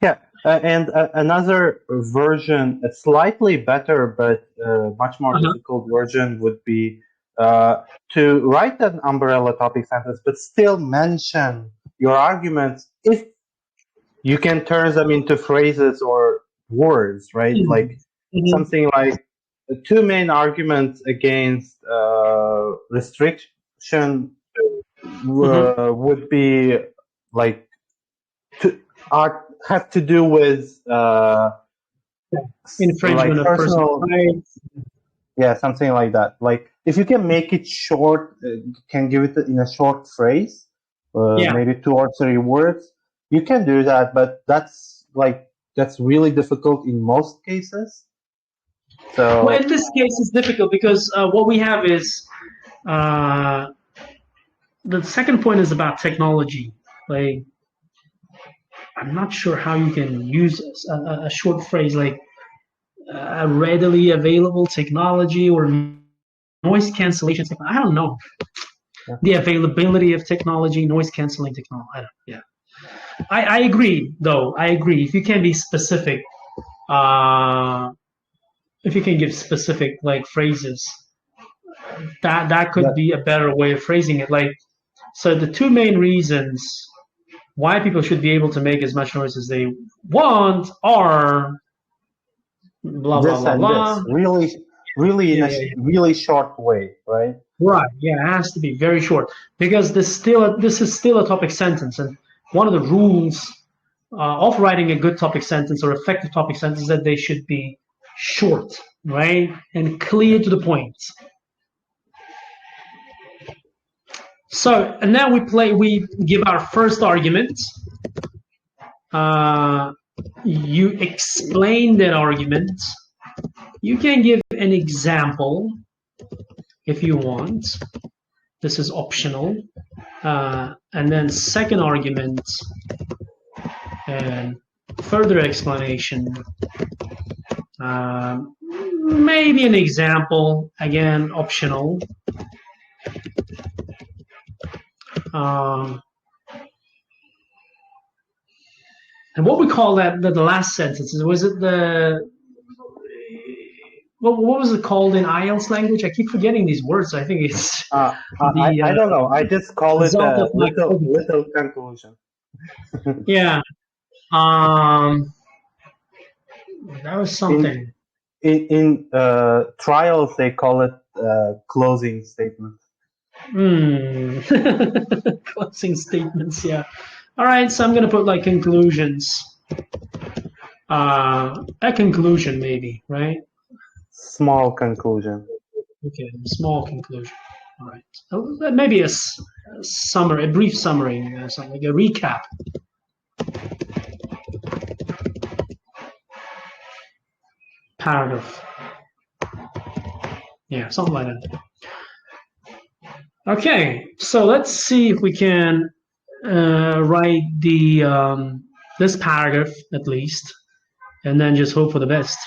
Yeah, and another version, a slightly better but much more difficult version would be to write an umbrella topic sentence, but still mention your arguments if you can turn them into phrases or words, right? Like something like the two main arguments against restriction would be like have to do with infringement of personal rights. Yeah, something like that. Like if you can make it short, can give it in a short phrase, maybe 2 or 3 words, you can do that. But that's really difficult in most cases. So, well, in this case, it's difficult because what we have is the second point is about technology. Like, I'm not sure how you can use a short phrase like a readily available technology or noise cancellation technology. I don't know. Yeah. The availability of technology, noise canceling technology. I agree, though. I agree. If you can be specific, if you can give specific like phrases, that could be a better way of phrasing it. Like, so the two main reasons why people should be able to make as much noise as they want are blah blah blah blah. Really in a really short way, right? Right. Yeah, it has to be very short because this is still a topic sentence, and one of the rules of writing a good topic sentence or effective topic sentence is that they should be short, right, and clear to the point. So, and now we give our first argument. You explain that argument. You can give an example if you want. This is optional. And then second argument and further explanation. Maybe an example, again, optional. And what we call that, the last sentence, was it what was it called in IELTS language? I keep forgetting these words. I think it's... I don't know. I just call it a little conclusion. Yeah. That was something. In trials, they call it closing statement. Closing statements, yeah. All right, so I'm going to put like conclusions. A conclusion, maybe, right? Small conclusion. Okay, small conclusion. All right. Maybe a summary, a brief summary, something like a recap. Paragraph. Yeah, something like that. Okay, so let's see if we can write the this paragraph at least, and then just hope for the best.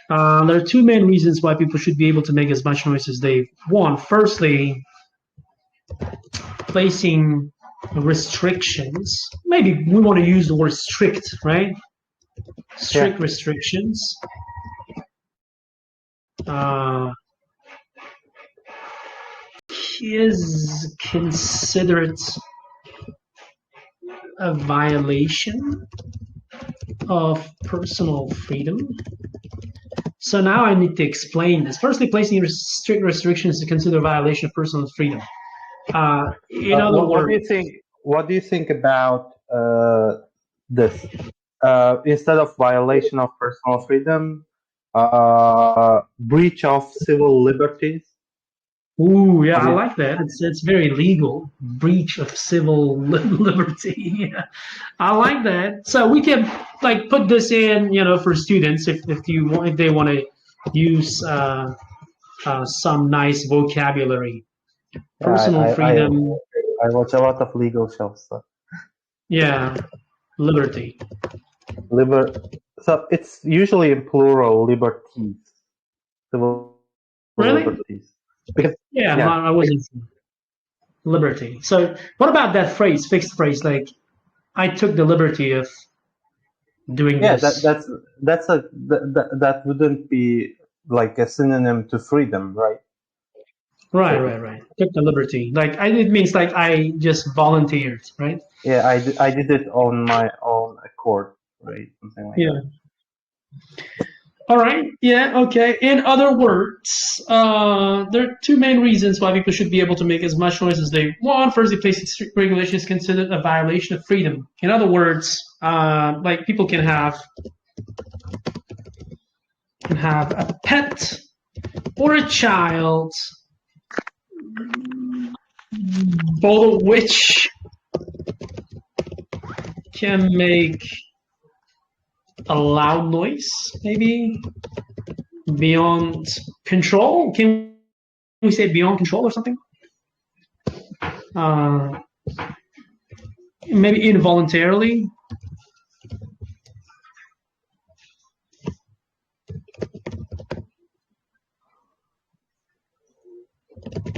There are two main reasons why people should be able to make as much noise as they want. Firstly, placing restrictions. Maybe we want to use the word strict, right? Strict restrictions. Is considered a violation of personal freedom. So now I need to explain this. Firstly, placing strict restrictions is considered a violation of personal freedom. In other words, what do you think about this? Instead of violation of personal freedom, breach of civil liberties? Ooh, yeah, I like that. It's very legal. Breach of civil liberty. Yeah. I like that. So we can like put this in, for students if they want to use some nice vocabulary. Personal freedom. I watch a lot of legal shows. So. Yeah, liberty. So it's usually in plural, liberties. Civil really? Liberties. Because, I wasn't liberty. So what about that phrase, fixed phrase, like I took the liberty of doing this? That wouldn't be like a synonym to freedom, right? Right. Took the liberty. Like it means like I just volunteered, right? Yeah, I did it on my own accord, right? Something like that. All right. Yeah. Okay. In other words, there are two main reasons why people should be able to make as much noise as they want. First, placing strict regulation is considered a violation of freedom. In other words, like people can have a pet or a child, both of which can make a loud noise, maybe beyond control. Can we say beyond control or something? Maybe involuntarily.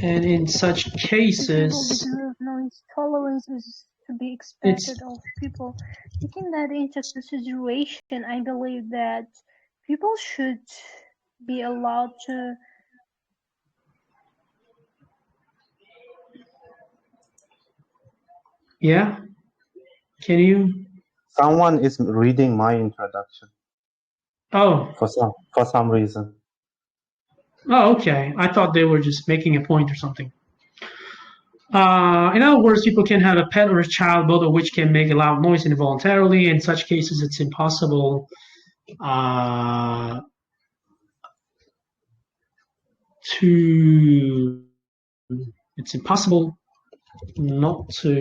And in such cases, noise tolerance is to be expected of people. Taking that into consideration, I believe that people should be allowed to. Yeah. Can you? Someone is reading my introduction. Oh. For some reason. Oh, okay. I thought they were just making a point or something. In other words, people can have a pet or a child, both of which can make a loud noise involuntarily. In such cases, it's impossible not to,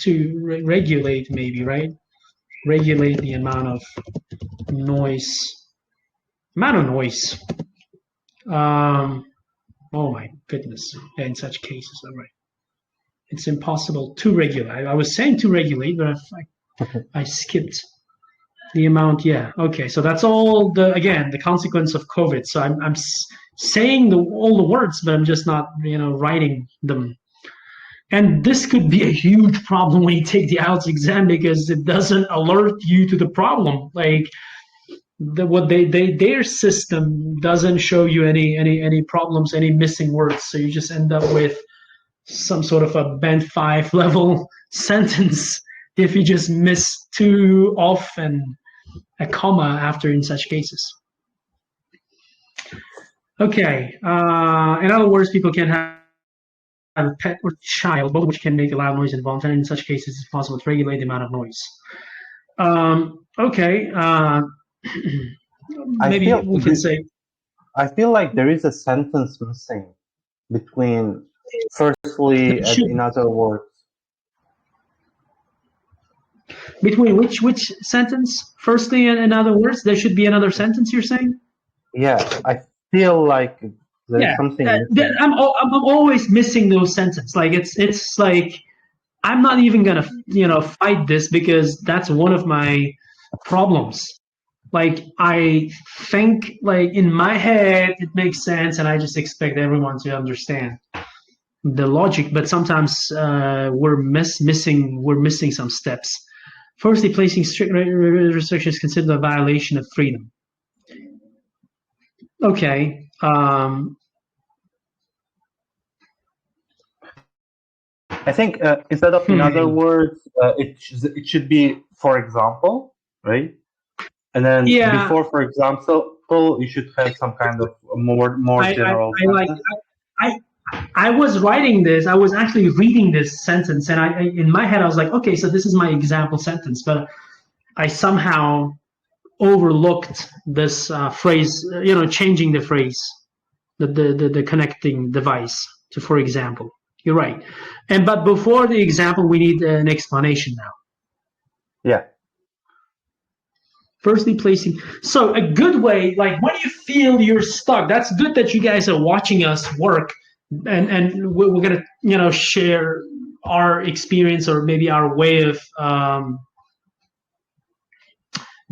to regulate, maybe, right? Regulate the amount of noise. Oh my goodness! In such cases, all right, it's impossible to regulate. I was saying to regulate, but I skipped the amount. Yeah, okay. So that's all the consequence of COVID. So I'm saying all the words, but I'm just not writing them. And this could be a huge problem when you take the IELTS exam because it doesn't alert you to the problem. Like their system doesn't show you any problems, any missing words. So you just end up with some sort of a band 5 level sentence if you just miss too often a comma after in such cases. Okay. In other words, people can have a pet or child, both of which can make a loud noise involuntarily. In such cases, it's possible to regulate the amount of noise. Okay. Maybe we can say. I feel like there is a sentence missing between firstly and in other words? Between which sentence? Firstly and in other words, there should be another sentence, you're saying? Yeah, I feel like there's something missing. I'm always missing those sentences. Like it's like I'm not even gonna fight this because that's one of my problems. Like I think like in my head it makes sense, and I just expect everyone to understand the logic. But sometimes we're missing some steps. Firstly, placing strict restrictions is considered a violation of freedom. Okay. I think instead of in other words, it should be for example, right? And then before for example, you should have some kind of more general sentence. I was writing this. I was actually reading this sentence, and I in my head I was like, okay, so this is my example sentence, but I somehow overlooked this phrase. Changing the phrase, the connecting device to for example. You're right, but before the example, we need an explanation now. Yeah. Firstly, placing. So a good way, like when you feel you're stuck, that's good that you guys are watching us work. And we're gonna share our experience or maybe our way of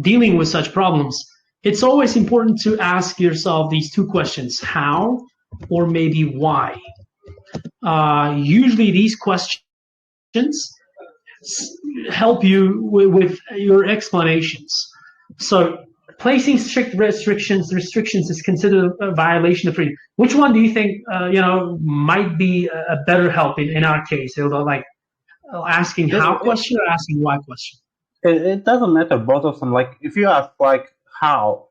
dealing with such problems. It's always important to ask yourself these two questions: how, or maybe why. Usually these questions help you with your explanations. So placing strict restrictions is considered a violation of freedom. Which one do you think might be a better help in our case? Like asking how question or asking why question? It doesn't matter, both of them. Like if you ask like how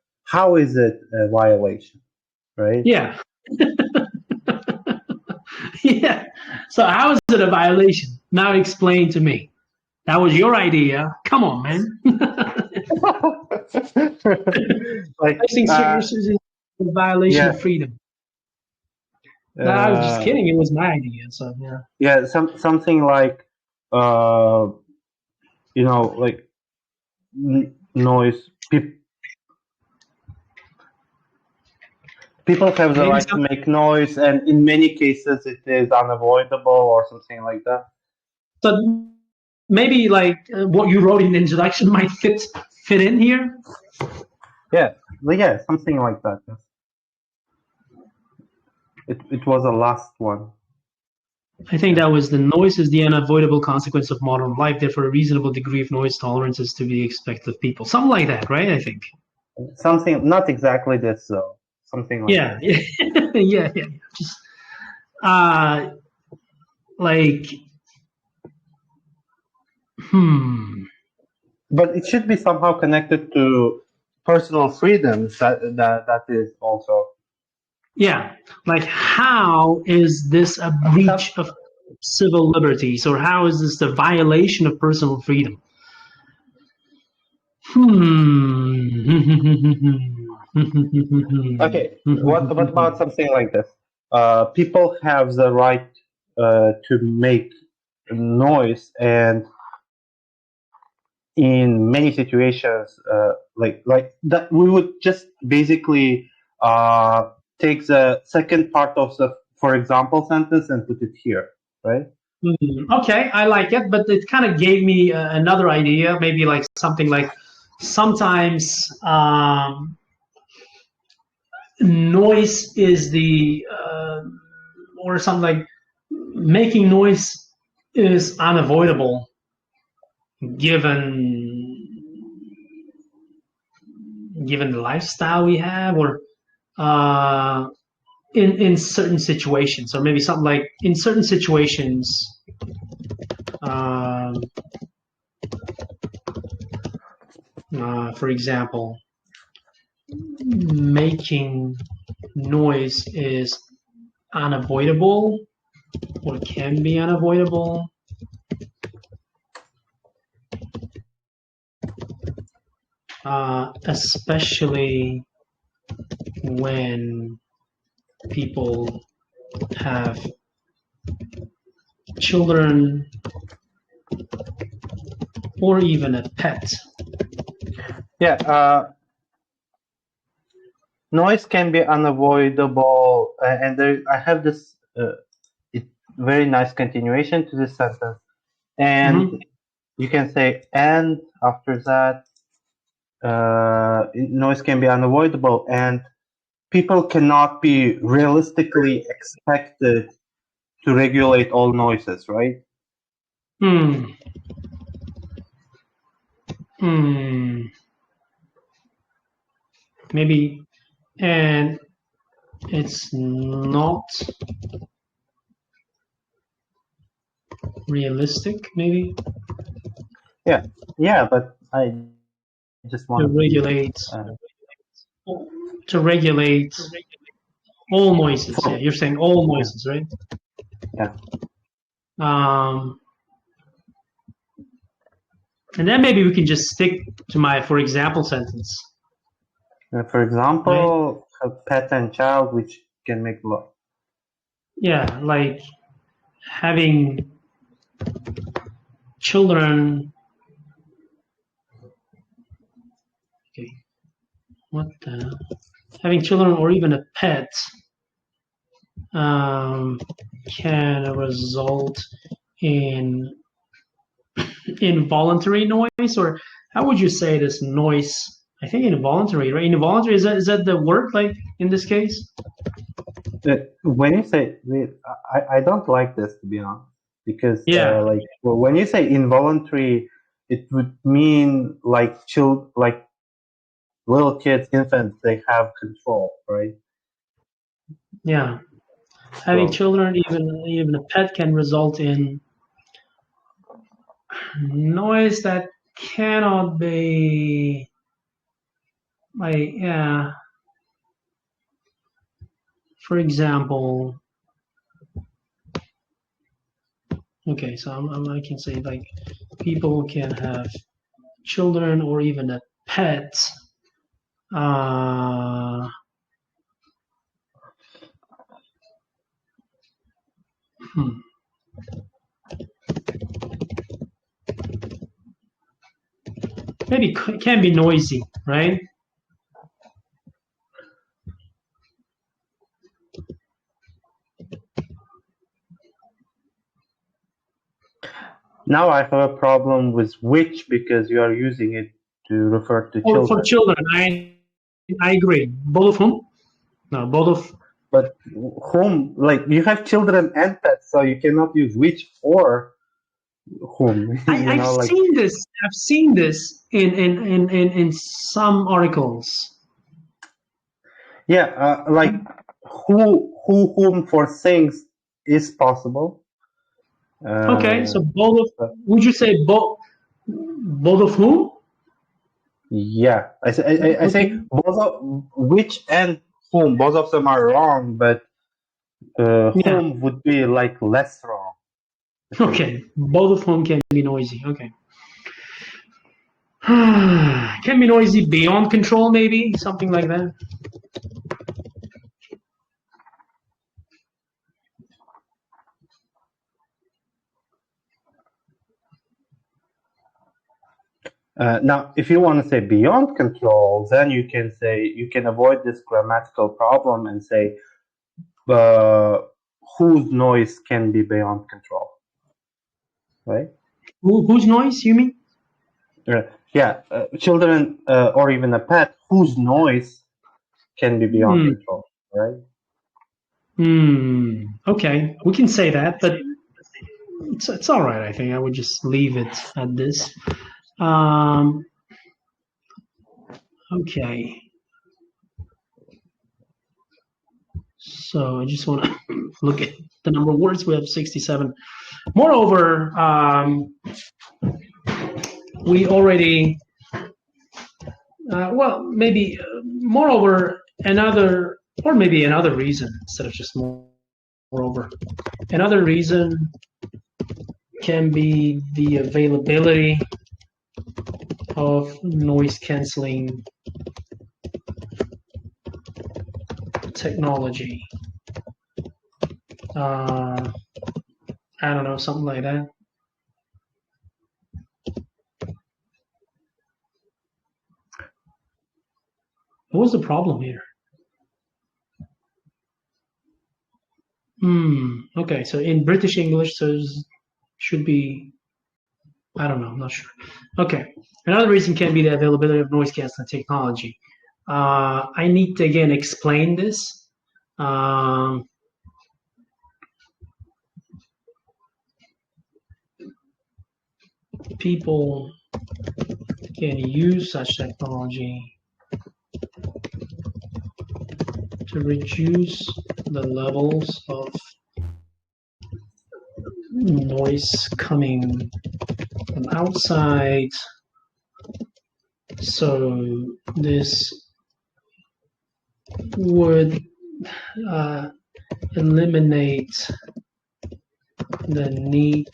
is it a violation, right? Yeah. Yeah. So how is it a violation? Now explain to me. That was your idea. Come on, man. Like placing strict restrictions is a violation of freedom. No, I was just kidding. It was my idea. So yeah. Yeah, something like like noise. People have the right to make noise, and in many cases it is unavoidable or something like that. So maybe like what you wrote in the introduction might fit in here. Yeah, something like that. Yes. It was the last one. I think that was the noise is the unavoidable consequence of modern life. Therefore, a reasonable degree of noise tolerance is to be expected of people. Something like that, right? I think. Something not exactly this though. Something like that. Yeah. Just like But it should be somehow connected to personal freedoms. That is also. Yeah, like how is this a breach of civil liberties, or how is this a violation of personal freedom? Okay, what about something like this? People have the right to make noise, and in many situations, like that, we would just basically take the second part of the for example sentence and put it here, right? Okay, I like it, but it kind of gave me another idea, maybe like something like sometimes noise is the or something like making noise is unavoidable given the lifestyle we have, or in certain situations, or maybe something like in certain situations for example, making noise is unavoidable or can be unavoidable especially when people have children or even a pet? Yeah, noise can be unavoidable, and I have this very nice continuation to this sentence, and you can say and after that. Noise can be unavoidable, and people cannot be realistically expected to regulate all noises, right? Maybe, and it's not realistic, maybe? Yeah, but I just want to regulate all noises. Yeah, you're saying all noises, right? Yeah. And then maybe we can just stick to my for example sentence. For example, right? A pet and child which can make love. Yeah, like having children. Okay, what the? Having children or even a pet can result in involuntary noise, or how would you say this noise? I think involuntary, right? Involuntary, is that the word, like in this case? When you say, I don't like this, to be honest, because like when you say involuntary, it would mean like little kids, infants, they have control, right? Yeah, having children, even a pet, can result in noise that cannot be like, for example, okay, so I can say like people can have children or even a pet maybe can be noisy, right? Now I have a problem with which, because you are using it to refer to children. For children, I agree. Both of whom? No, both of. But whom? Like you have children and pets, so you cannot use which or whom. I've seen this in some articles. Yeah, like whom for things is possible. Okay, so both of. Would you say both of whom? Yeah, I say both of which and whom. Both of them are wrong, but whom would be like less wrong. Okay, both of whom can be noisy. Okay. Can be noisy beyond control, maybe something like that. Now, if you want to say beyond control, then you can say you can avoid this grammatical problem and say whose noise can be beyond control, right? Whose noise, you mean? Yeah, children or even a pet whose noise can be beyond control, right? Okay, we can say that, but it's all right. I think I would just leave it at this. Okay. So I just want to look at the number of words. We have 67. Moreover, we already, moreover, another reason, instead of just moreover, another reason can be the availability of noise canceling technology. I don't know, something like that. What was the problem here? Okay, so in British English, so should be, I don't know, I'm not sure. Okay, another reason can be the availability of noise canceling technology. I need to again explain this. People can use such technology to reduce the levels of noise coming from outside. So this would eliminate the need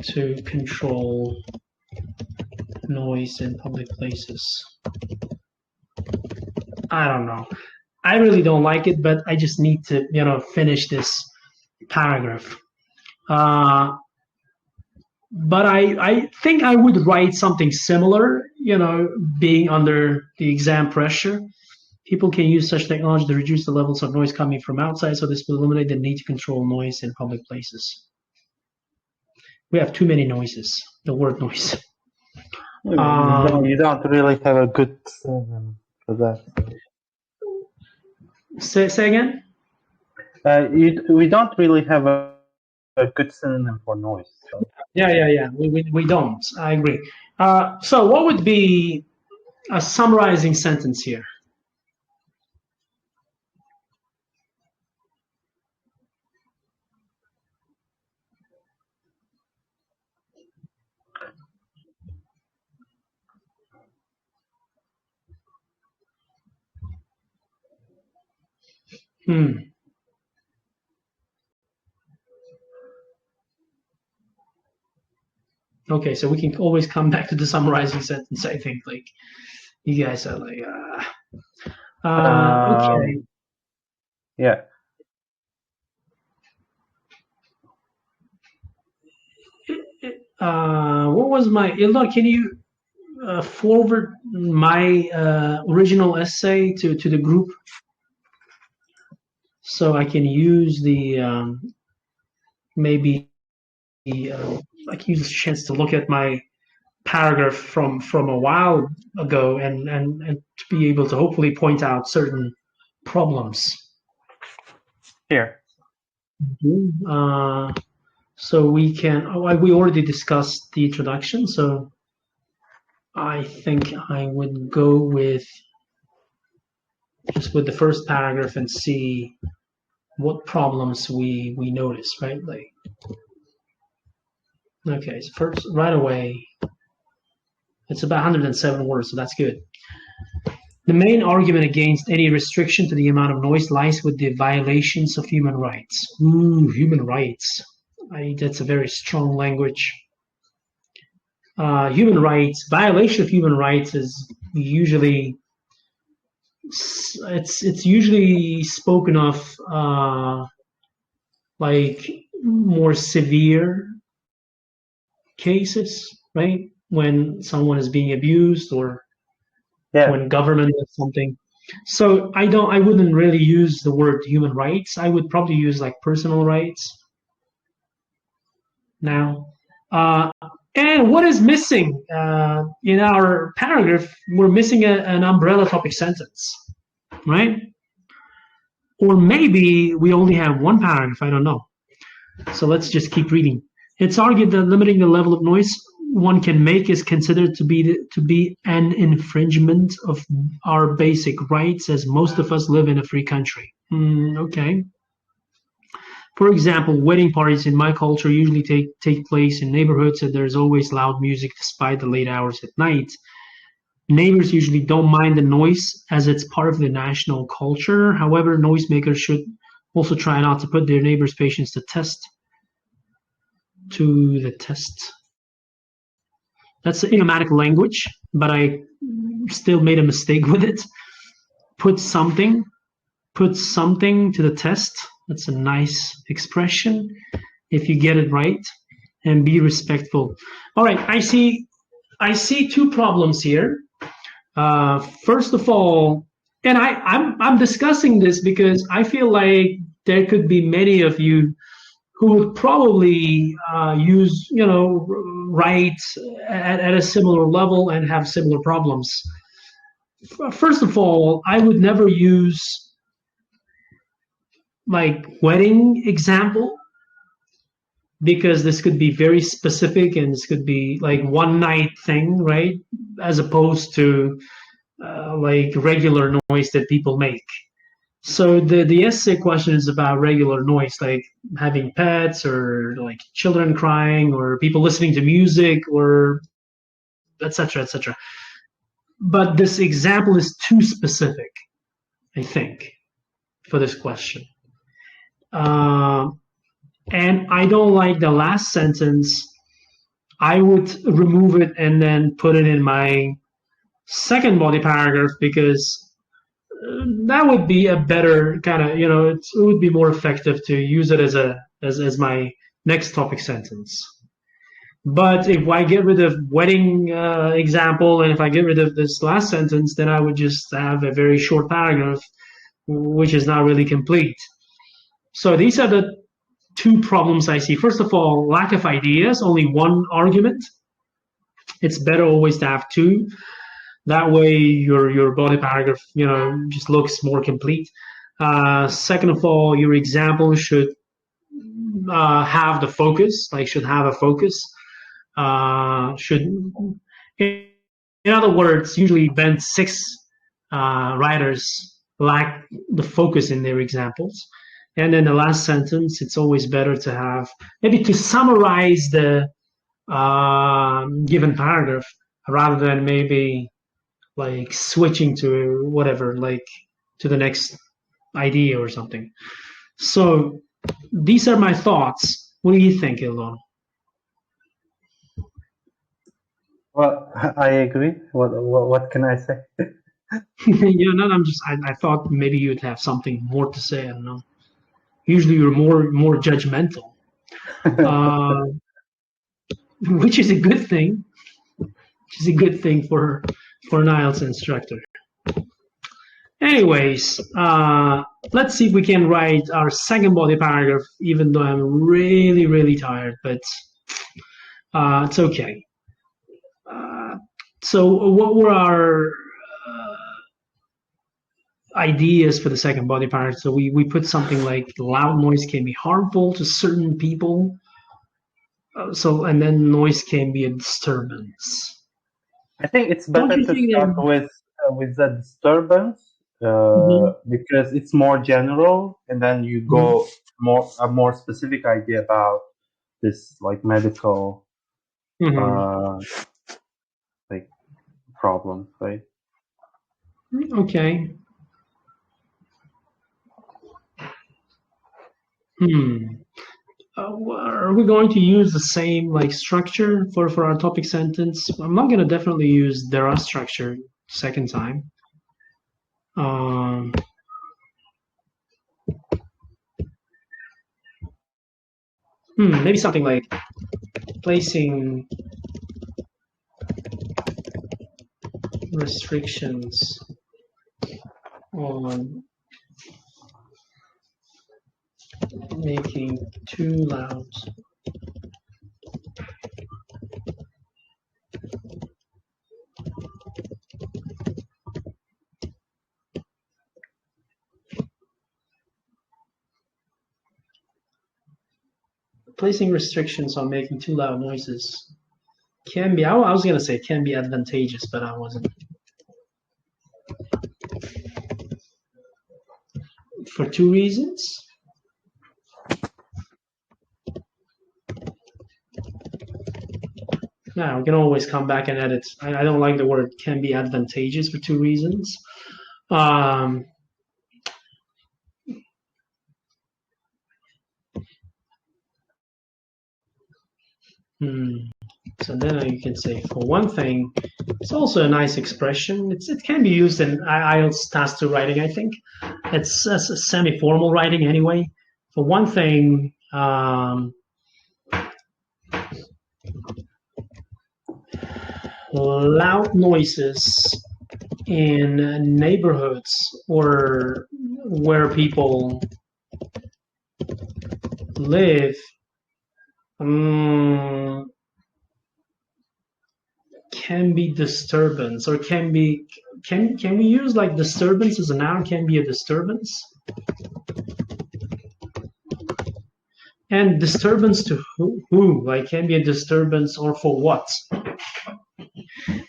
to control noise in public places. I don't know. I really don't like it, but I just need to, finish this paragraph. But I think I would write something similar, being under the exam pressure. People can use such technology to reduce the levels of noise coming from outside, so this will eliminate the need to control noise in public places. We have too many noises, the word noise. You don't really have a good synonym for that. Say again? We don't really have a good synonym for noise. So. Yeah. We don't. I agree. So what would be a summarizing sentence here? Okay, so we can always come back to the summarizing sentence. I think, like, you guys are like, okay. Yeah. What was my? Ilda, can you forward my original essay to the group so I can use the maybe I can use this chance to look at my paragraph from a while ago and to be able to hopefully point out certain problems. Here. So we can. We already discussed the introduction, so I think I would go with just with the first paragraph and see what problems we notice, right? Like, okay, so first, right away, it's about 107 words, so that's good. The main argument against any restriction to the amount of noise lies with the violations of human rights. Ooh, human rights. That's a very strong language. Human rights, violation of human rights is usually it's usually spoken of like more severe cases, right? When someone is being abused or when government does something. So I wouldn't really use the word human rights. I would probably use like personal rights now. And what is missing in our paragraph? We're missing an umbrella topic sentence, right? Or maybe we only have one paragraph, I don't know. So let's just keep reading. It's argued that limiting the level of noise one can make is considered to be an infringement of our basic rights, as most of us live in a free country. Okay. For example, wedding parties in my culture usually take place in neighborhoods and there's always loud music despite the late hours at night. Neighbors usually don't mind the noise as it's part of the national culture. However, noisemakers should also try not to put their neighbors' patience to the test. That's idiomatic language, but I still made a mistake with it. Put something put something to the test. That's a nice expression if you get it right, and be respectful. All right, I see two problems here. First of all, and I'm discussing this because I feel like there could be many of you who would probably use, write at a similar level and have similar problems. First of all, I would never use like wedding example, because this could be very specific and this could be like one night thing, right? As opposed to like regular noise that people make. So the essay question is about regular noise, like having pets or like children crying or people listening to music or etc., etc. But this example is too specific, I think, for this question. And I don't like the last sentence. I would remove it and then put it in my second body paragraph, because that would be a better kind of, it would be more effective to use it as my next topic sentence. But if I get rid of wedding example, and if I get rid of this last sentence, then I would just have a very short paragraph, which is not really complete. So these are the two problems I see. First of all, lack of ideas, only one argument. It's better always to have two. That way your body paragraph, just looks more complete. Second of all, your example should have the focus, should have a focus. In other words, usually Band 6 writers lack the focus in their examples. And then the last sentence, it's always better to have, maybe to summarize the given paragraph, rather than maybe like switching to whatever, like to the next idea or something. So these are my thoughts. What do you think, Ilon? Well, I agree. What can I say? I thought maybe you'd have something more to say. I don't know. Usually you're more judgmental, which is a good thing. Which is a good thing for an IELTS instructor. Anyways, let's see if we can write our second body paragraph, even though I'm really, really tired, but it's okay. So what were our ideas for the second body paragraph? So we put something like loud noise can be harmful to certain people. And then noise can be a disturbance. I think it's better to start with the disturbance, because it's more general, and then you go a more specific idea about this like medical like problem, right? Okay. Are we going to use the same structure for our topic sentence? I'm not going to definitely use DERA structure second time. Maybe something like placing restrictions on making too loud. Placing restrictions on making too loud noises can be, I was going to say can be advantageous, but I wasn't. For two reasons. Now, we can always come back and edit. I don't like the word can be advantageous for two reasons. So then you can say, for one thing, it's also a nice expression. It can be used in IELTS task 2 writing, I think. it's a semi-formal writing anyway. For one thing, loud noises in neighborhoods or where people live can be disturbance, or can we use like disturbance as a noun? Can be a disturbance. And disturbance to who? Like, can be a disturbance, or for what?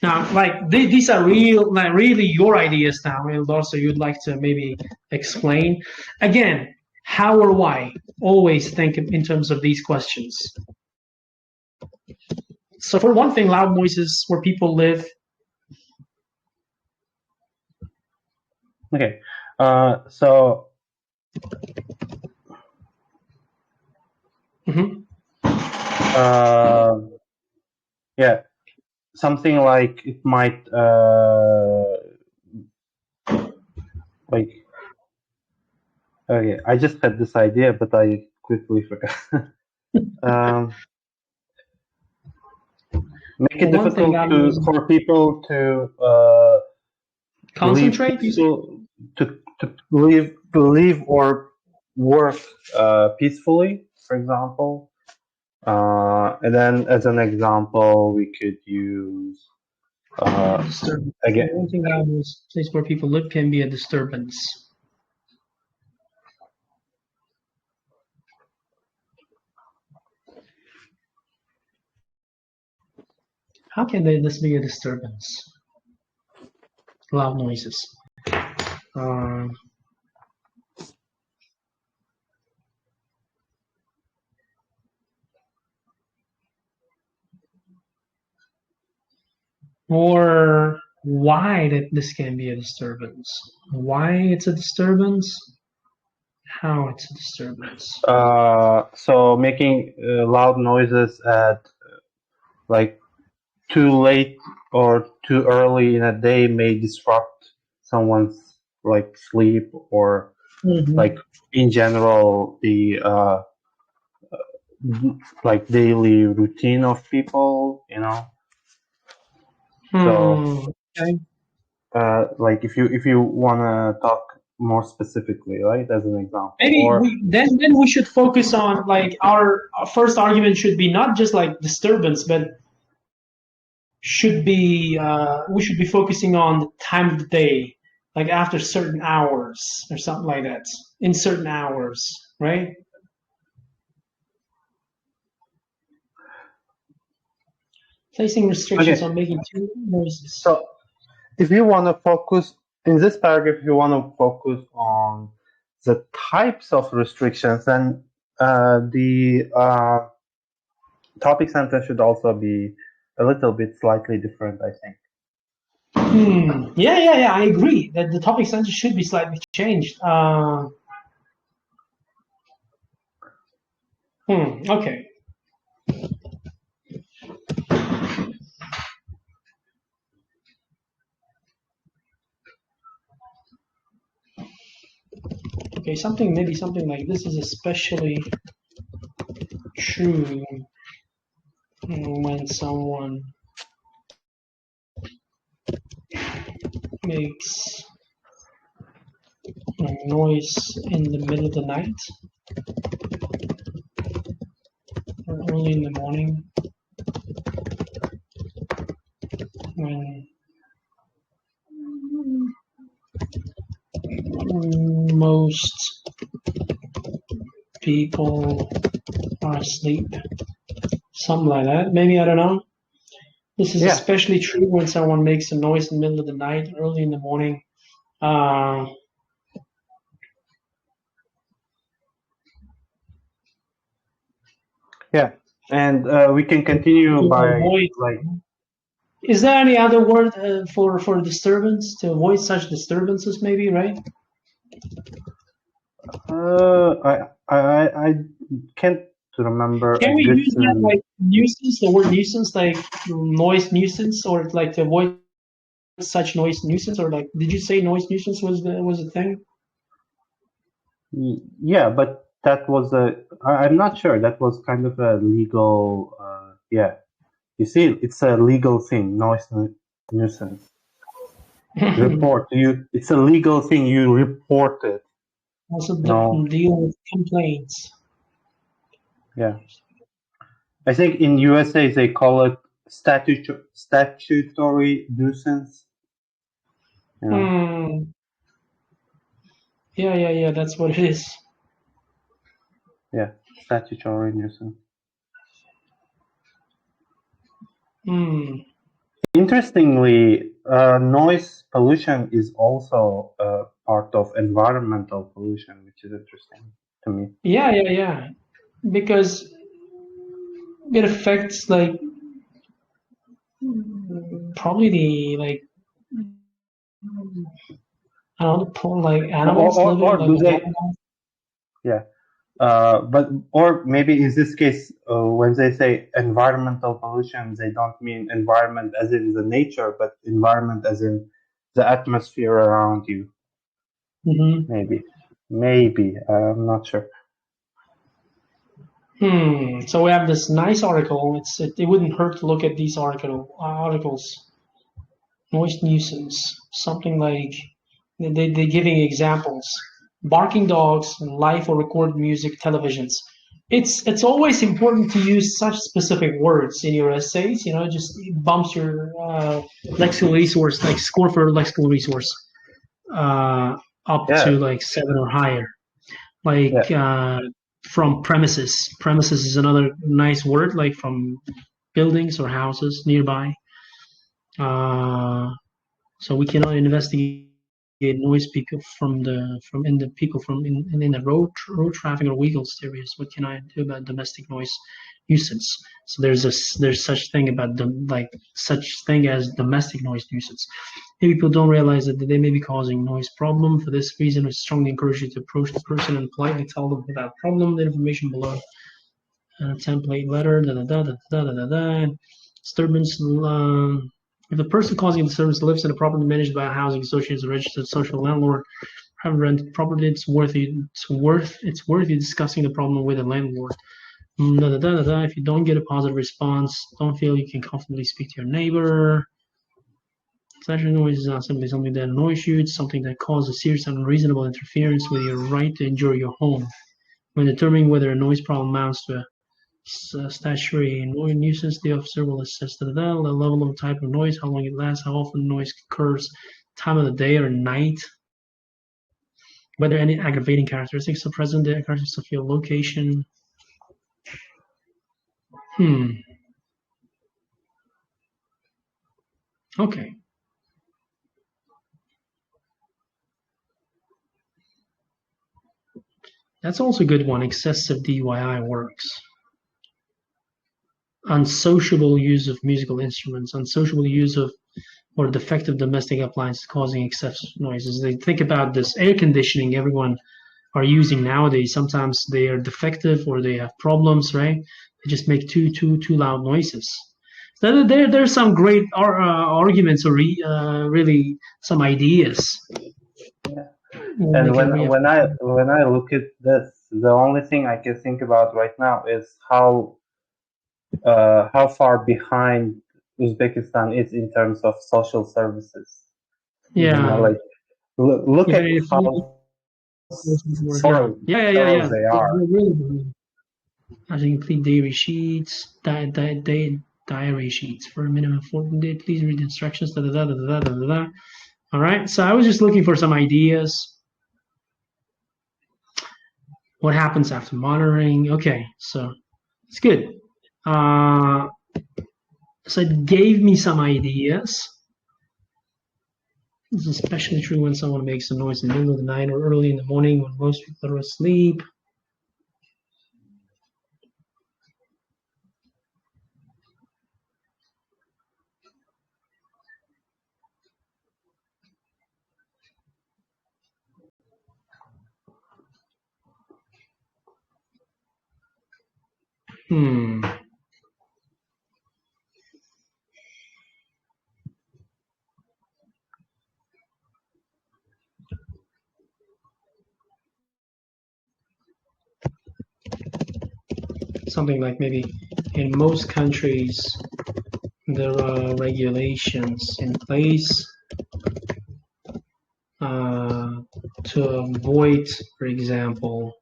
Now, like these are really your ideas now, and also you'd like to maybe explain. Again, how or why? Always think in terms of these questions. So for one thing, loud noises where people live. Okay, so. Yeah, something like it might like. Okay, I just had this idea, but I quickly forgot. Make it difficult for people to concentrate, to live or work peacefully, for example. And then, as an example, we could use again. One thing that was place where people live can be a disturbance. How can this be a disturbance? Loud noises. Or why that this can be a disturbance? Why it's a disturbance? How it's a disturbance? So making loud noises at like too late or too early in a day may disrupt someone's like sleep or like in general the like daily routine of people, you know. So okay. Like if you want to talk more specifically, right, as an example, maybe then we should focus on like our first argument should be not just like disturbance, but should be we should be focusing on the time of the day, like after certain hours or something like that, in certain hours, right? Placing restrictions on making too noises. So if you want to focus in this paragraph, if you want to focus on the types of restrictions, then the topic sentence should also be a little bit slightly different, I think. Yeah, I agree that the topic sentence should be slightly changed. Okay. Okay, maybe something like this is especially true when someone makes a noise in the middle of the night or early in the morning, when most people are asleep. Something like that. Maybe, I don't know. This is especially true when someone makes a noise in the middle of the night, early in the morning. Yeah, and we can continue by like. Is there any other word for disturbance, to avoid such disturbances? Maybe, right? I can't remember. Can we use that like nuisance? The word nuisance, like noise nuisance, or like to avoid such noise nuisance, or like did you say noise nuisance was the thing? Yeah, but that was I'm not sure. That was kind of a legal. Yeah, you see, it's a legal thing. Noise nuisance report. It's a legal thing. You report it. Also, No. deal with complaints. Yeah, I think in USA they call it statutory nuisance. You know? Yeah. That's what it is. Yeah, statutory nuisance. Interestingly, noise pollution is also part of environmental pollution, which is interesting to me. Yeah. Because it affects like probably the like I don't know, like animals living Or like do the they? animals. Yeah, but or maybe in this case, when they say environmental pollution, they don't mean environment as in the nature, but environment as in the atmosphere around you. Maybe I'm not sure. So we have this nice article. It wouldn't hurt to look at these articles. Noise nuisance, something like they're giving examples. Barking dogs, live or recorded music, televisions. It's always important to use such specific words in your essays. You know, just bumps your lexical resource, like score for lexical resource, up Yeah, to like 7 or higher. Like from premises. Premises is another nice word, like from buildings or houses nearby. So we cannot investigate noise people from the people from in the road traffic or vehicles areas. What can I do about domestic noise nuisance? So there's such thing about such thing as domestic noise nuisance. Many people don't realize that they may be causing noise problem. For this reason, I strongly encourage you to approach the person and politely tell them about problem. The information below. And a template letter. Disturbance. If the person causing the disturbance lives in a property managed by a housing association or registered social landlord, have rented property, it's worth you discussing the problem with the landlord. If you don't get a positive response, don't feel you can comfortably speak to your neighbor. Such noise is not simply something that annoys you, it's something that causes serious and unreasonable interference with your right to enjoy your home. When determining whether a noise problem amounts to a statutory noise nuisance, the officer will assess the level of type of noise, how long it lasts, how often noise occurs, time of the day or night, whether any aggravating characteristics are present, the characteristics of your location. Okay. That's also a good one. Excessive DIY works. Unsociable use of musical instruments, unsociable use of or defective domestic appliances causing excessive noises. They think about this air conditioning everyone are using nowadays. Sometimes they are defective or they have problems, right? They just make too loud noises. So there's some great arguments or really some ideas. Yeah. And when I look at this, the only thing I can think about right now is how far behind Uzbekistan is in terms of social services. Yeah. You know, like look at how thorough they are. I think complete diary sheets, diary sheets for a minimum 14 days. Please read the instructions. All right. So I was just looking for some ideas. What happens after monitoring? Okay, so it's good. So it gave me some ideas. This is especially true when someone makes a noise in the middle of the night or early in the morning when most people are asleep. something like maybe in most countries there are regulations in place to avoid, for example,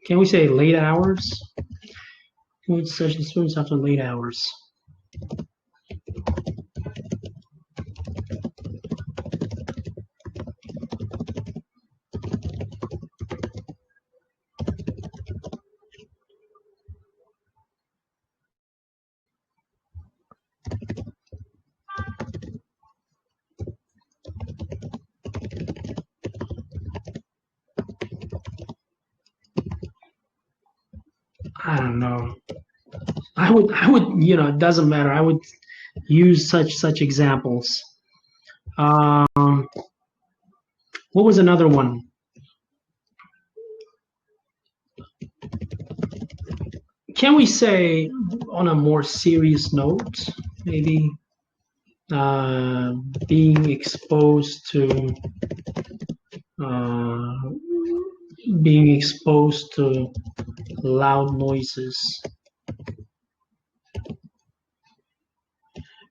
can we say late hours? Food session students after late hours. I don't know. I would, it doesn't matter. I would use such examples. What was another one? Can we say, on a more serious note, maybe being exposed to loud noises?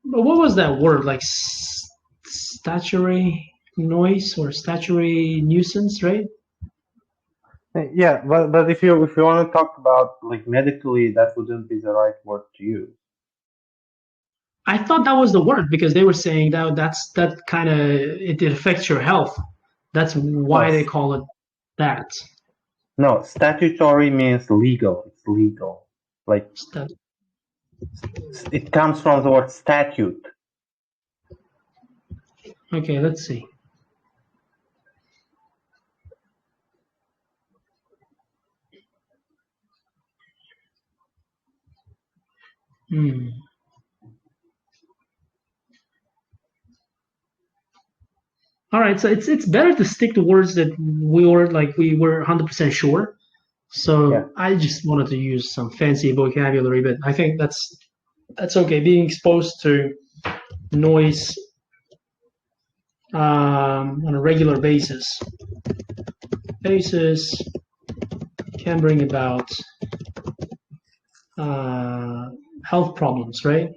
But what was that word? Like statutory noise or statutory nuisance, right? Yeah, but if you want to talk about like medically, that wouldn't be the right word to use. I thought that was the word because they were saying that kind of it affects your health. That's why they call it that. No, statutory means legal. It's legal. Like it comes from the word statute. Okay, let's see. All right, so it's better to stick to words that we were 100% sure. So yeah. I just wanted to use some fancy vocabulary, but I think that's okay. Being exposed to noise on a regular basis can bring about health problems, right?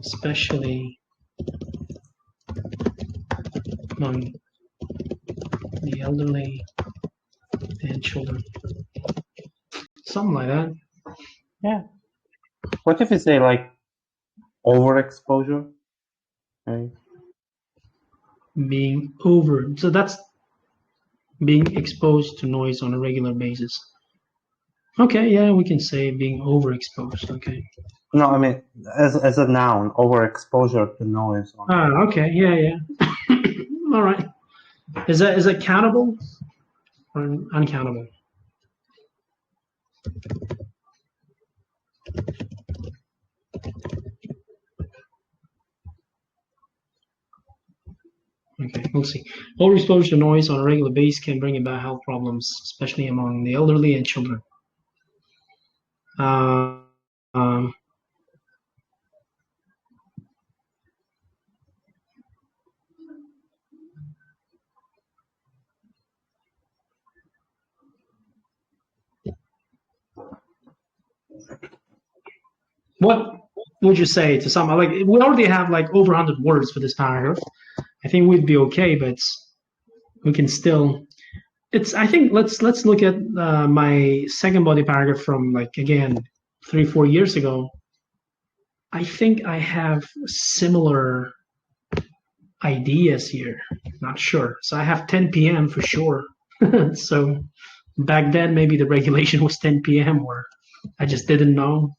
Especially among the elderly and children. Something like that. Yeah. What if you say like overexposure? Right. So that's being exposed to noise on a regular basis. Okay, yeah, we can say being overexposed. Okay. No, I mean as a noun, overexposure to noise. Okay, yeah. All right. Is that countable or uncountable? Okay, we'll see. Overexposure to noise on a regular basis can bring about health problems, especially among the elderly and children. What would you say to someone? Like, we already have like over 100 words for this paragraph. I think we'd be okay, but we can still. I think let's look at my second body paragraph from like again 3-4 years ago. I think I have similar ideas here. Not sure. So I have 10 p.m. for sure. So back then maybe the regulation was 10 p.m. or I just didn't know.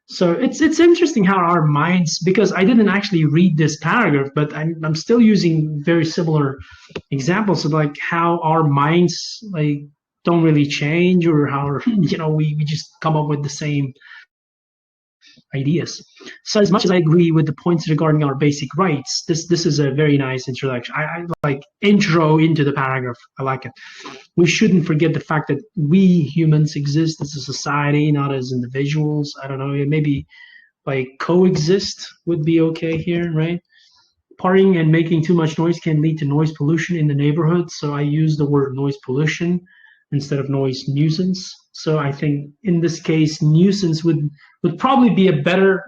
So it's interesting how our minds, because I didn't actually read this paragraph, but I'm still using very similar examples of like how our minds like don't really change, or how we just come up with the same ideas. So as much as I agree with the points regarding our basic rights, this is a very nice introduction. I like intro into the paragraph. I like it. We shouldn't forget the fact that we humans exist as a society, not as individuals. I don't know, maybe like coexist would be okay here, right? Partying and making too much noise can lead to noise pollution in the neighborhood. So I use the word noise pollution instead of noise nuisance. So I think in this case, nuisance would probably be a better,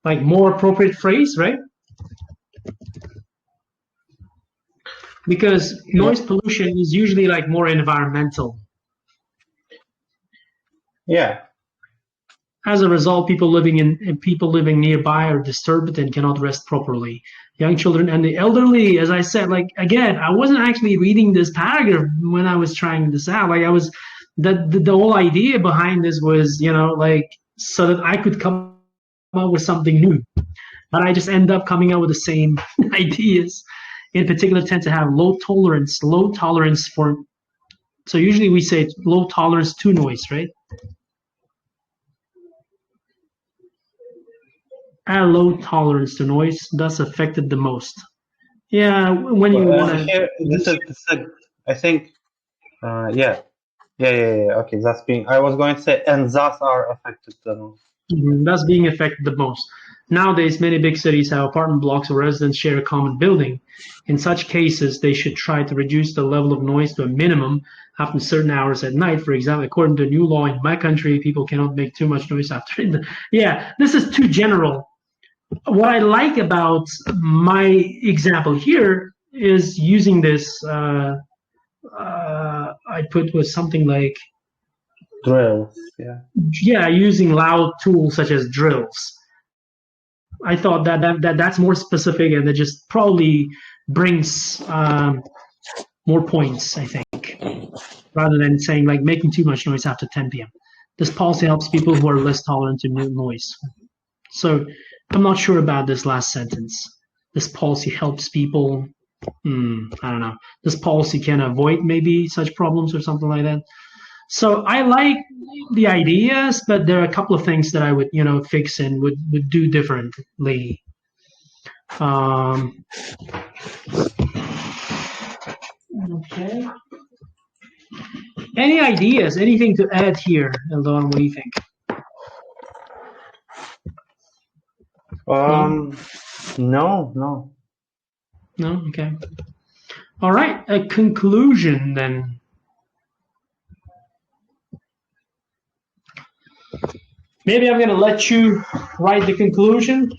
like more appropriate phrase, right? Because noise pollution is usually like more environmental. Yeah. As a result, people living nearby are disturbed and cannot rest properly. Young children and the elderly, as I said, like again, I wasn't actually reading this paragraph when I was trying this out. Like I was, the whole idea behind this was, like so that I could come up with something new. But I just end up coming up with the same ideas. In particular, tend to have low tolerance for. So usually we say low tolerance to noise, right? A low tolerance to noise, thus affected the most. Yeah, when you want to. I think. Yeah. Okay, that's being. I was going to say, and thus are affected the most. Thus being affected the most. Nowadays, many big cities have apartment blocks where residents share a common building. In such cases, they should try to reduce the level of noise to a minimum after certain hours at night. For example, according to a new law in my country, people cannot make too much noise after. Yeah, this is too general. What I like about my example here is using this. I put was something like drills. Yeah, using loud tools such as drills. I thought that's more specific, and that just probably brings more points, I think, rather than saying like making too much noise after 10 p.m. This policy helps people who are less tolerant to noise. So I'm not sure about this last sentence. This policy helps people. I don't know. This policy can avoid maybe such problems or something like that. So I like the ideas, but there are a couple of things that I would, fix and would do differently. Okay. Any ideas? Anything to add here, Eldon? What do you think? No. No? Okay. All right. A conclusion then. Maybe I'm going to let you write the conclusion.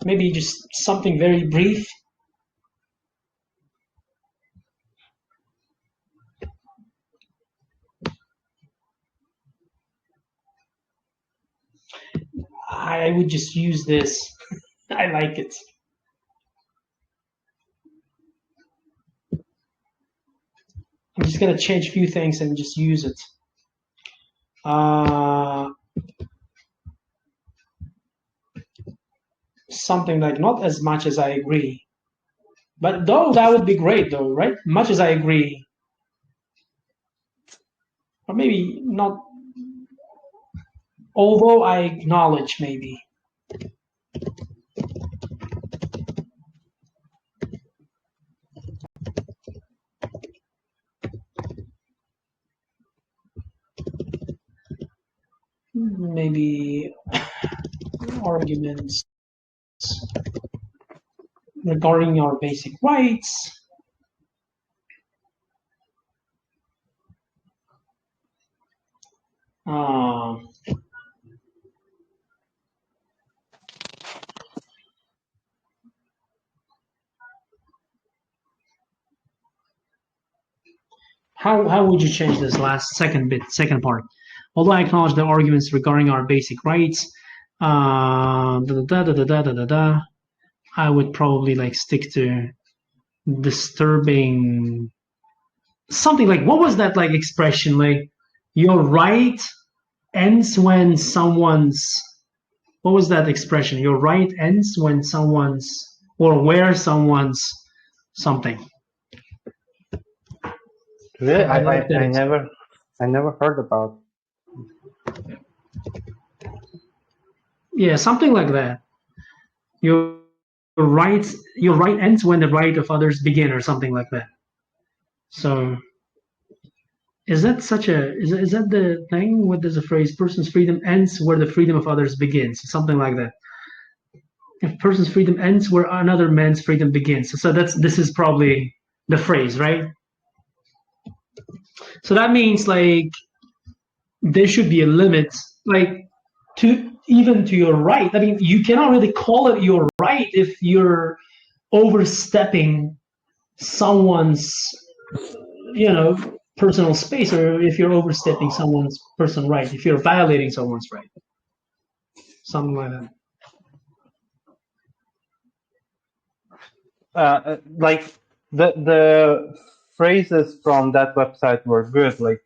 Maybe just something very brief. I would just use this. I like it. I'm just going to change a few things and just use it. Something like not as much as I agree. But though that would be great though, right? Much as I agree. Or maybe not. Although I acknowledge maybe. Maybe arguments regarding our basic rights. How would you change this second part? Although I acknowledge the arguments regarding our basic rights, I would probably like stick to disturbing something like, what was that like expression? Like your right ends when someone's, what was that expression? Your right ends when someone's, or where someone's something. Really, I like that. I never heard about. Yeah, something like that. Your right ends when the right of others begin, or something like that. So, is that the thing? What does the phrase "person's freedom ends where the freedom of others begins"? Something like that. If person's freedom ends where another man's freedom begins. So this is probably the phrase, right? So that means like there should be a limit, like to your right. I mean, you cannot really call it your right if you're overstepping someone's, personal space, or if you're overstepping someone's personal right, if you're violating someone's right, something like that. Like the phrases from that website were good, like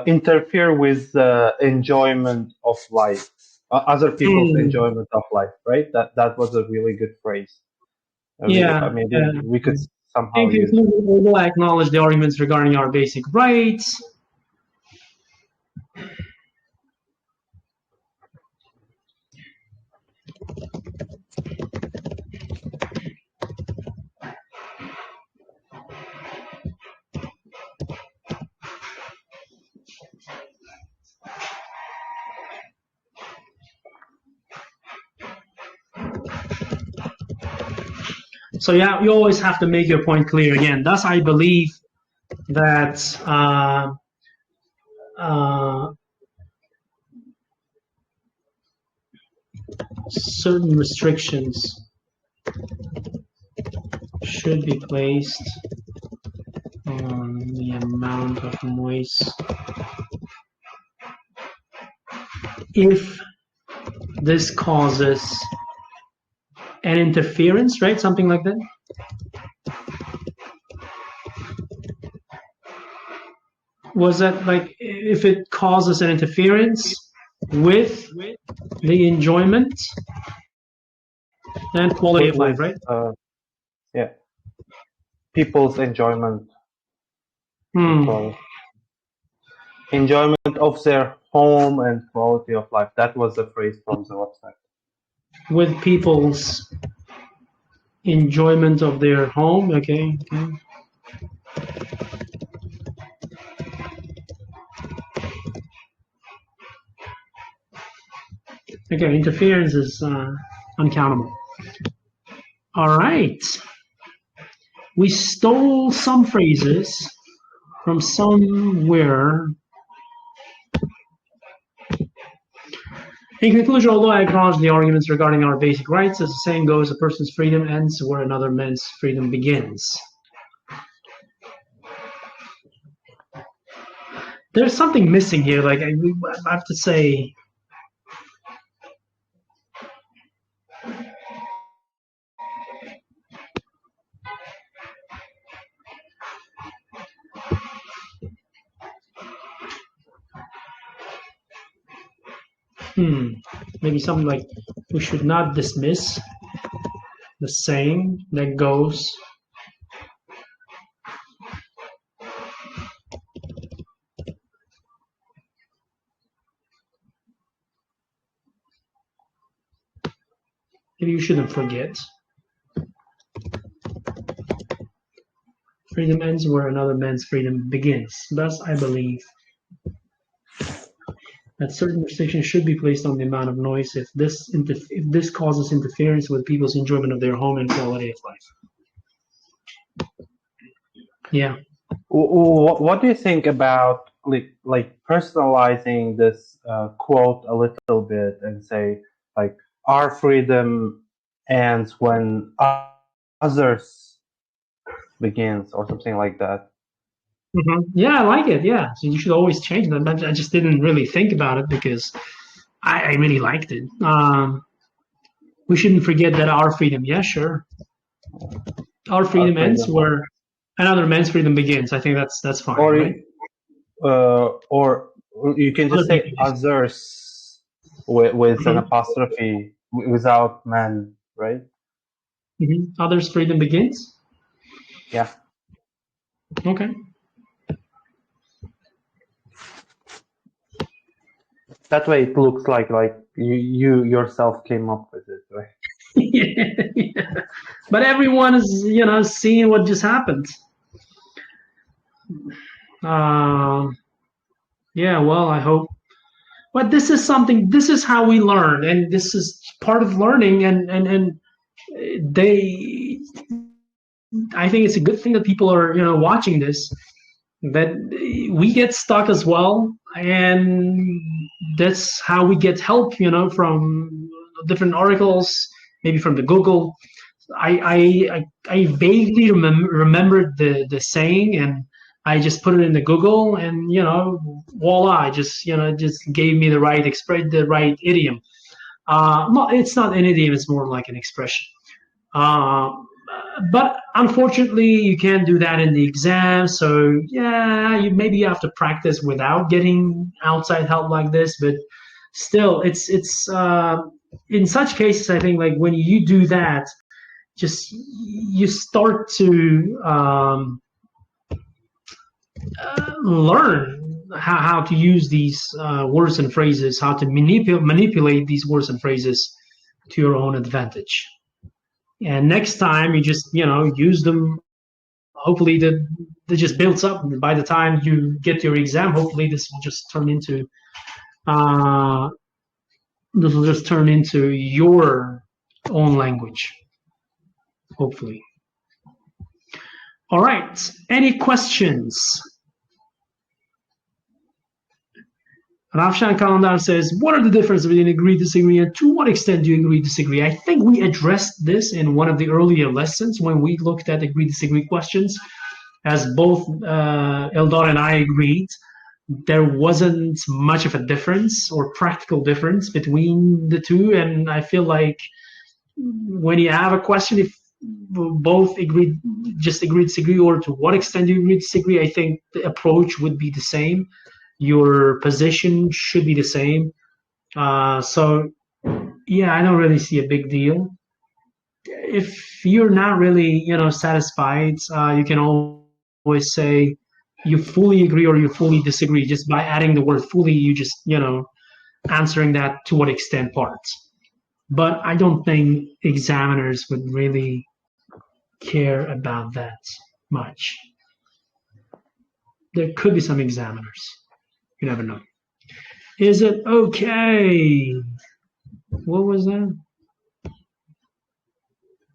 interfere with the enjoyment of life, other people's enjoyment of life, right? That was a really good phrase. Maybe we could somehow use it. We will acknowledge the arguments regarding our basic rights. So yeah, you always have to make your point clear again. Thus, I believe that certain restrictions should be placed on the amount of noise if this causes an interference, right? Something like that. Was that like if it causes an interference with the enjoyment and quality of life, right? Yeah. People's enjoyment. Enjoyment of their home and quality of life. That was the phrase from the website. With people's enjoyment of their home, okay. Okay, interference is uncountable. All right. We stole some phrases from somewhere. In conclusion, although I acknowledge the arguments regarding our basic rights, as the saying goes, a person's freedom ends where another man's freedom begins. There's something missing here. Like I have to say, maybe something like we should not dismiss the saying that goes, maybe you shouldn't forget, freedom ends where another man's freedom begins. Thus, I believe that certain restrictions should be placed on the amount of noise if this causes interference with people's enjoyment of their home and quality of life. Yeah. What do you think about like personalizing this quote a little bit and say like our freedom ends when others begins or something like that? Yeah, I like it. Yeah, so you should always change that. I just didn't really think about it because I really liked it. We shouldn't forget that our freedom. Yeah, sure. Our freedom ends where another man's freedom begins. I think that's fine. Or right? Or you can just say others with an apostrophe without man, right? Others' freedom begins. Yeah. Okay. That way it looks like you yourself came up with it, right? Yeah. But everyone is, seeing what just happened. Yeah, well, I hope. But this is how we learn, and this is part of learning, and I think it's a good thing that people are, watching this, that we get stuck as well, and that's how we get help, from different articles, maybe from the Google. I vaguely remembered the saying, and I just put it in the Google, and voila, just gave me the right idiom. It's not an idiom; it's more like an expression. Uh, but unfortunately, you can't do that in the exam. So yeah, you have to practice without getting outside help like this. But still, it's in such cases, I think, like when you do that, just you start to learn how to use these words and phrases, how to manipulate these words and phrases to your own advantage. And next time you just use them. Hopefully that just builds up. By the time you get your exam, hopefully this will just turn into your own language. Hopefully. All right. Any questions? Rafshan Kalandar says, what are the differences between agree, disagree, and to what extent do you agree, disagree? I think we addressed this in one of the earlier lessons when we looked at agree, disagree questions, as both Eldar and I agreed. There wasn't much of a difference or practical difference between the two, and I feel like when you have a question, if both agree, disagree, or to what extent do you agree, disagree, I think the approach would be the same. Your position should be the same. So, yeah, I don't really see a big deal. If you're not really, satisfied, you can always say you fully agree or you fully disagree. Just by adding the word fully, you just, answering that to what extent part. But I don't think examiners would really care about that much. There could be some examiners. You never know. Is it okay? What was that?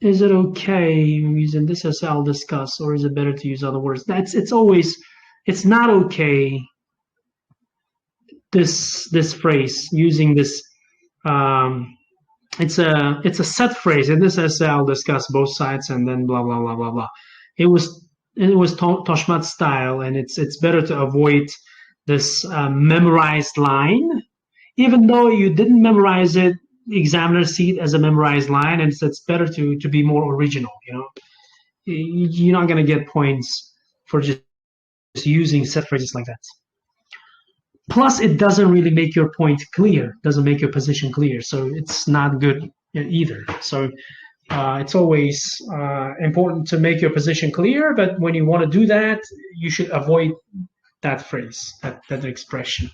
Is it okay using this as I'll discuss, or is it better to use other words? It's not okay. This phrase using this, it's a set phrase. In this essay, I'll discuss both sides and then blah blah blah blah blah. It was Toshmat style, and it's better to avoid this memorized line, even though you didn't memorize it. Examiners see it as a memorized line, and it's better to be more original. You're not going to get points for just using set phrases like that. Plus, it doesn't really make your point clear, doesn't make your position clear, so it's not good either. So it's always important to make your position clear, but when you want to do that, you should avoid that phrase, that expression.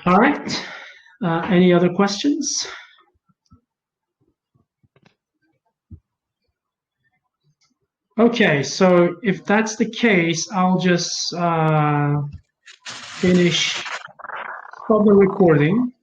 All right. Any other questions? Okay, so if that's the case, I'll just finish stop the recording.